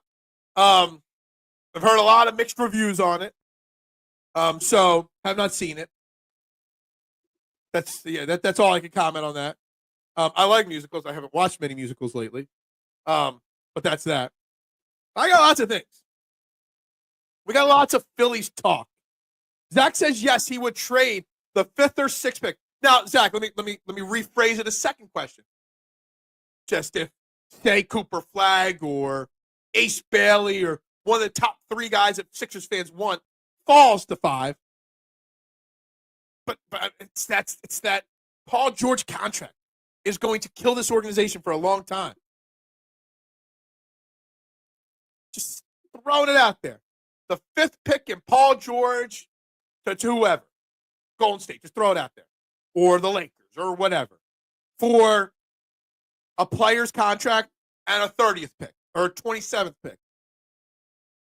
Speaker 1: I've heard a lot of mixed reviews on it. So have not seen it. That's all I can comment on that. I like musicals. I haven't watched many musicals lately. But that's that. I got lots of things. We got lots of Phillies talk. Zach says yes, he would trade the 5th or 6th pick. Now, Zach, let me rephrase it a second question. Just if, say, Cooper Flagg or Ace Bailey or one of the top 3 guys that Sixers fans want falls to 5. But it's that Paul George contract is going to kill this organization for a long time. Just throwing it out there. The 5th pick in Paul George to whoever. Golden State, just throw it out there. Or the Lakers or whatever. For a player's contract and a 30th pick or a 27th pick.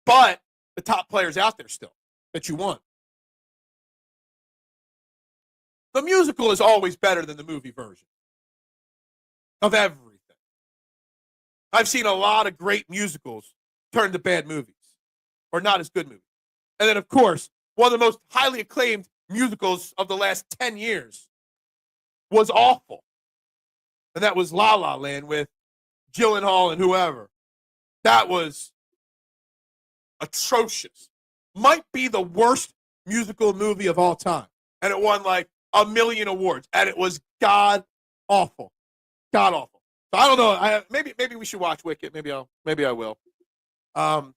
Speaker 1: But the top players out there still that you want. The musical is always better than the movie version of everything. I've seen a lot of great musicals turn to bad movies or not as good movies. And then, of course, one of the most highly acclaimed musicals of the last 10 years was awful. And that was La La Land with Gyllenhaal and whoever. That was atrocious. Might be the worst musical movie of all time. And it won like 1 million awards. And it was god awful. God awful. So I don't know. Maybe we should watch Wicked. Maybe I will. Haven't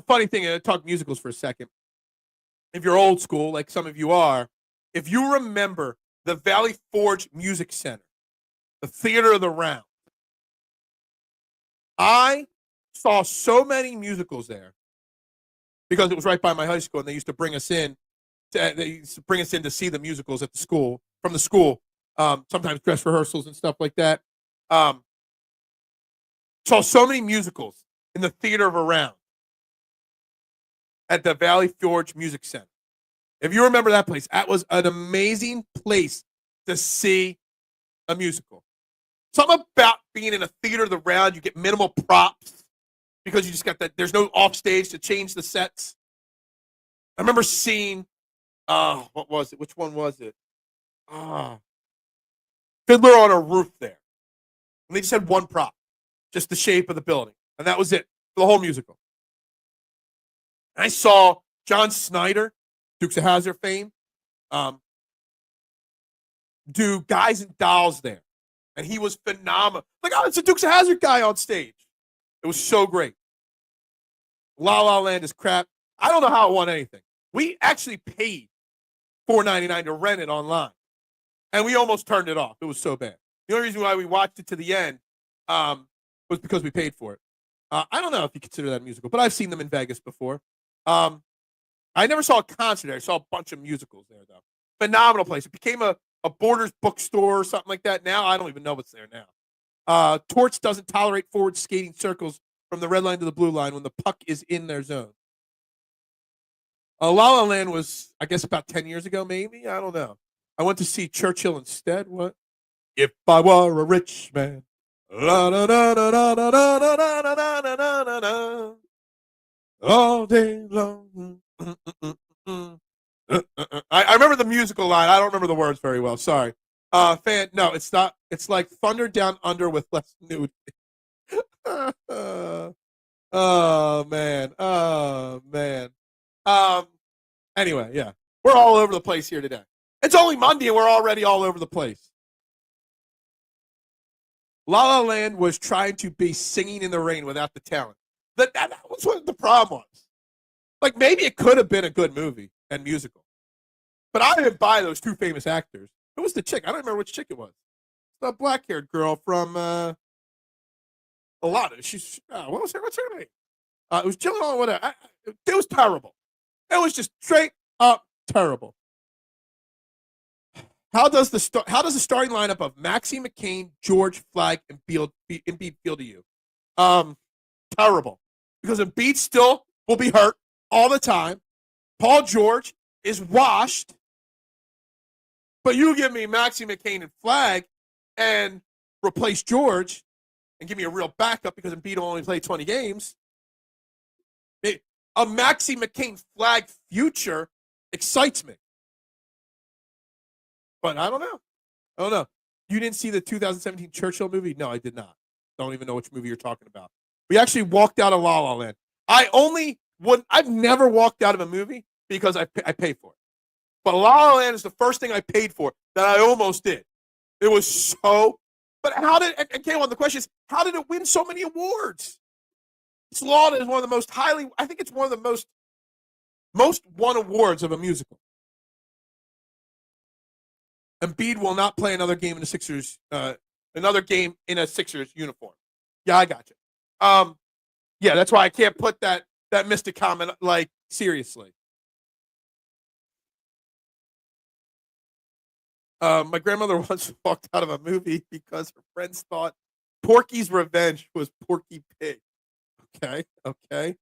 Speaker 1: funny thing, talk musicals for a second. If you're old school, like some of you are, if you remember the Valley Forge Music Center, the Theater of the Round, I saw so many musicals there because it was right by my high school, and they used to bring us in to see the musicals at the school, from the school, sometimes dress rehearsals and stuff like that. Saw so many musicals in the Theater of Around at the Valley Forge Music Center. If you remember that place, that was an amazing place to see a musical. Something about being in a theater of the round, you get minimal props because you just got that. There's no off stage to change the sets. I remember seeing, what was it? Which one was it? Fiddler on a Roof there. And they just had one prop, just the shape of the building. And that was it for the whole musical. And I saw John Snyder, Dukes of Hazzard fame, do Guys and Dolls there. And he was phenomenal. Like, it's a Dukes of Hazzard guy on stage. It was so great. La La Land is crap. I don't know how it won anything. We actually paid $4.99 to rent it online. And we almost turned it off. It was so bad. The only reason why we watched it to the end was because we paid for it. I don't know if you consider that a musical, but I've seen them in Vegas before. I never saw a concert there. I saw a bunch of musicals there, though. Phenomenal place. It became a Borders bookstore or something like that. Now I don't even know what's there now. Torch doesn't tolerate forward skating circles from the red line to the blue line when the puck is in their zone. La La Land was, I guess, about 10 years ago, maybe. I don't know. I went to see Churchill instead. What? If I were a rich man. La, da, da, da, da, da, da, da, da, da, da, da, all day long. I remember the musical line. I don't remember the words very well. Sorry. No, it's not. It's like Thunder Down Under with less nudity. Oh, man. Anyway, yeah. We're all over the place here today. It's only Monday and we're already all over the place. La La Land was trying to be Singing in the Rain without the talent. That was what the problem was. Like, maybe it could have been a good movie and musical. But I didn't buy those two famous actors. Who was the chick? I don't remember which chick it was. The black-haired girl from a lot of. She's what's her name? It was Gyllenhaal. Whatever. It was terrible. It was just straight up terrible. How does the starting lineup of Maxie McCain, George Flagg, and Embiid feel to you? Terrible. Because Embiid still will be hurt all the time. Paul George is washed. But you give me Maxie McCain and Flagg and replace George and give me a real backup because Embiid will only play 20 games. a Maxie McCain flag future excites me. But I don't know. You didn't see the 2017 Churchill movie? No, I did not. Don't even know which movie you're talking about. We actually walked out of La La Land. I've never walked out of a movie because I pay for it. But La La Land is the first thing I paid for that I almost did. It was so, but the question is, how did it win so many awards? It's lauded as one of the most I think it's one of the most won awards of a musical. Embiid will not play another game in a Sixers uniform. Yeah, I got you. Yeah, that's why I can't put that mystic comment like seriously. My grandmother once walked out of a movie because her friends thought Porky's Revenge was Porky Pig. Okay.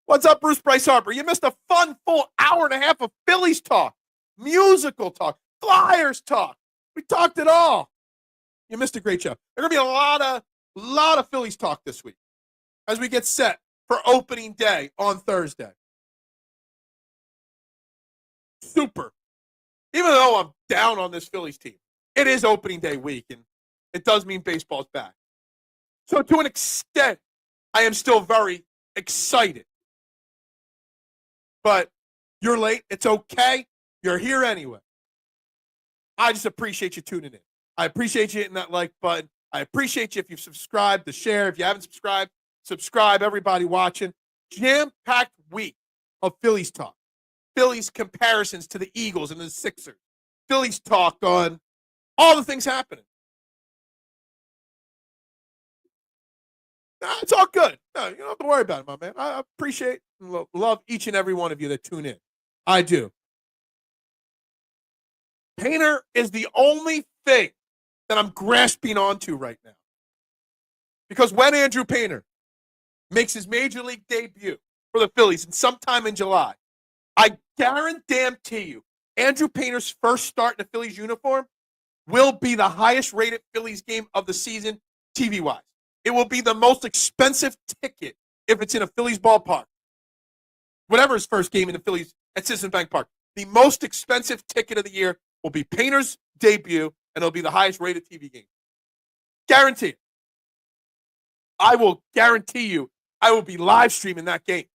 Speaker 1: What's up, Bruce Bryce Harper? You missed a fun, full hour and a half of Phillies talk, musical talk, Flyers talk. We talked it all. You missed a great show. There's going to be a lot of Phillies talk this week as we get set for opening day on Thursday. Super. Even though I'm down on this Phillies team, it is opening day week, and it does mean baseball's back. So to an extent, I am still very excited. But you're late. It's okay. You're here anyway. I just appreciate you tuning in. I appreciate you hitting that like button. I appreciate you if you've subscribed, to share. If you haven't subscribe, everybody watching. Jam-packed week of Phillies talk. Phillies comparisons to the Eagles and the Sixers. Phillies talk on all the things happening. It's all good. No, you don't have to worry about it, my man. I appreciate and love each and every one of you that tune in. I do. Painter is the only thing that I'm grasping onto right now. Because when Andrew Painter makes his major league debut for the Phillies sometime in July, I guarantee you, Andrew Painter's first start in a Phillies uniform will be the highest rated Phillies game of the season, TV-wise. It will be the most expensive ticket if it's in a Phillies ballpark. Whatever his first game in the Phillies at Citizens Bank Park. The most expensive ticket of the year will be Painter's debut, and it'll be the highest rated TV game. Guarantee it. I will guarantee you I will be live streaming that game.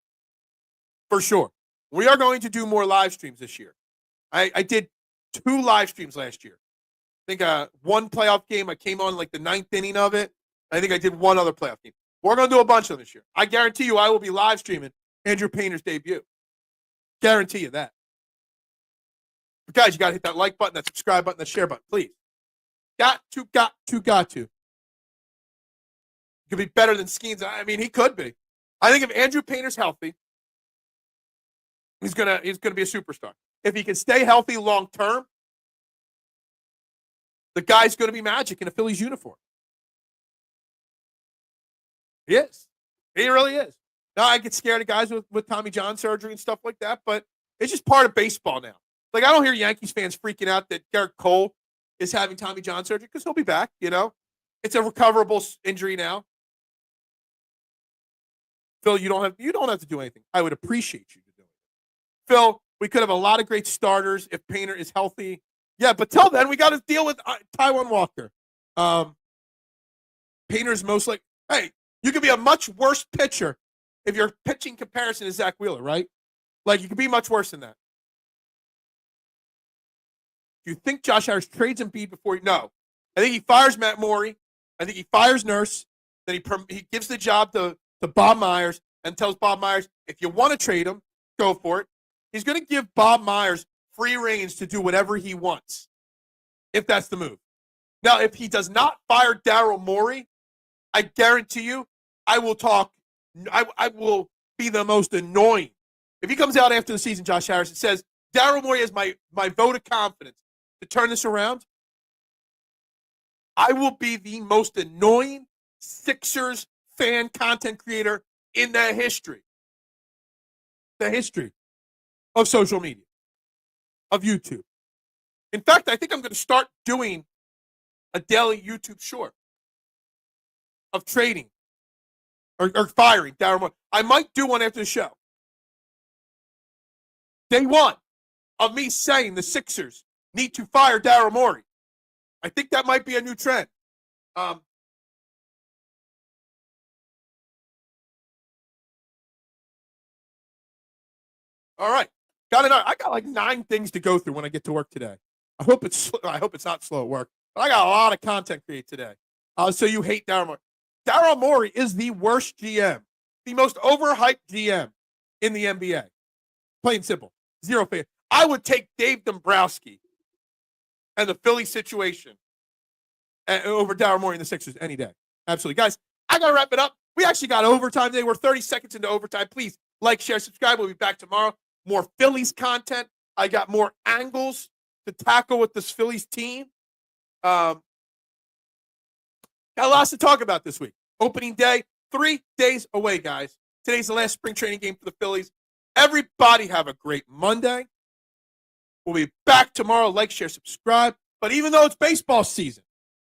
Speaker 1: For sure. We are going to do more live streams this year. I did 2 live streams last year. I think one playoff game, I came on like the 9th inning of it. I think I did one other playoff game. We're going to do a bunch of them this year. I guarantee you I will be live streaming Andrew Painter's debut. Guarantee you that. But guys, you got to hit that like button, that subscribe button, that share button, please. Got to. Could be better than Skeens. I mean, he could be. I think if Andrew Painter's healthy, he's gonna be a superstar. If he can stay healthy long term, the guy's going to be magic in a Phillies uniform. He is. He really is. Now, I get scared of guys with Tommy John surgery and stuff like that, but it's just part of baseball now. Like, I don't hear Yankees fans freaking out that Garrett Cole is having Tommy John surgery because he'll be back, you know. It's a recoverable injury now. Phil, you don't have to do anything. I would appreciate you to do it. Phil, we could have a lot of great starters if Painter is healthy. Yeah, but till then, we got to deal with Taijuan Walker. Painter's hey, you could be a much worse pitcher if your pitching comparison is Zach Wheeler, right? Like, you could be much worse than that. Do you think Josh Harris trades Embiid before? No. I think he fires Matt Morey. I think he fires Nurse. Then he gives the job to Bob Myers and tells Bob Myers, if you want to trade him, go for it. He's going to give Bob Myers free reins to do whatever he wants, if that's the move. Now, if he does not fire Daryl Morey, I guarantee you, I will be the most annoying. If he comes out after the season, Josh Harris, and says, Daryl Morey has my vote of confidence to turn this around, I will be the most annoying Sixers fan content creator in the history of social media, of YouTube. In fact, I think I'm going to start doing a daily YouTube short of trading or firing Daryl Morey. I might do one after the show. Day one of me saying the Sixers need to fire Daryl Morey. I think that might be a new trend. All right. I got like 9 things to go through when I get to work today. I hope it's not slow at work, but I got a lot of content to create today. So you hate Daryl Morey. Daryl Morey is the worst GM, the most overhyped GM in the NBA. Plain simple. 0 fan. I would take Dave Dombrowski and the Phillies situation over Daryl Morey and the Sixers any day. Absolutely. Guys, I got to wrap it up. We actually got overtime today. We're 30 seconds into overtime. Please like, share, subscribe. We'll be back tomorrow. More Phillies content. I got more angles to tackle with this Phillies team. Got lots to talk about this week. Opening day, 3 days away, guys. Today's the last spring training game for the Phillies. Everybody have a great Monday. We'll be back tomorrow. Like, share, subscribe. But even though it's baseball season,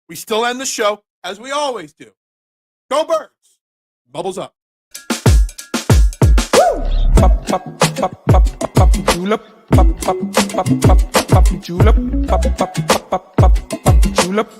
Speaker 1: we still end the show as we always do. Go Birds. Bubbles up.
Speaker 2: Pop, pop, pop, pop, pop, pop, julep. Pop, pop, pop, pop, pop, pop, julep. Pop, pop, pop, pop, pop, pop, julep.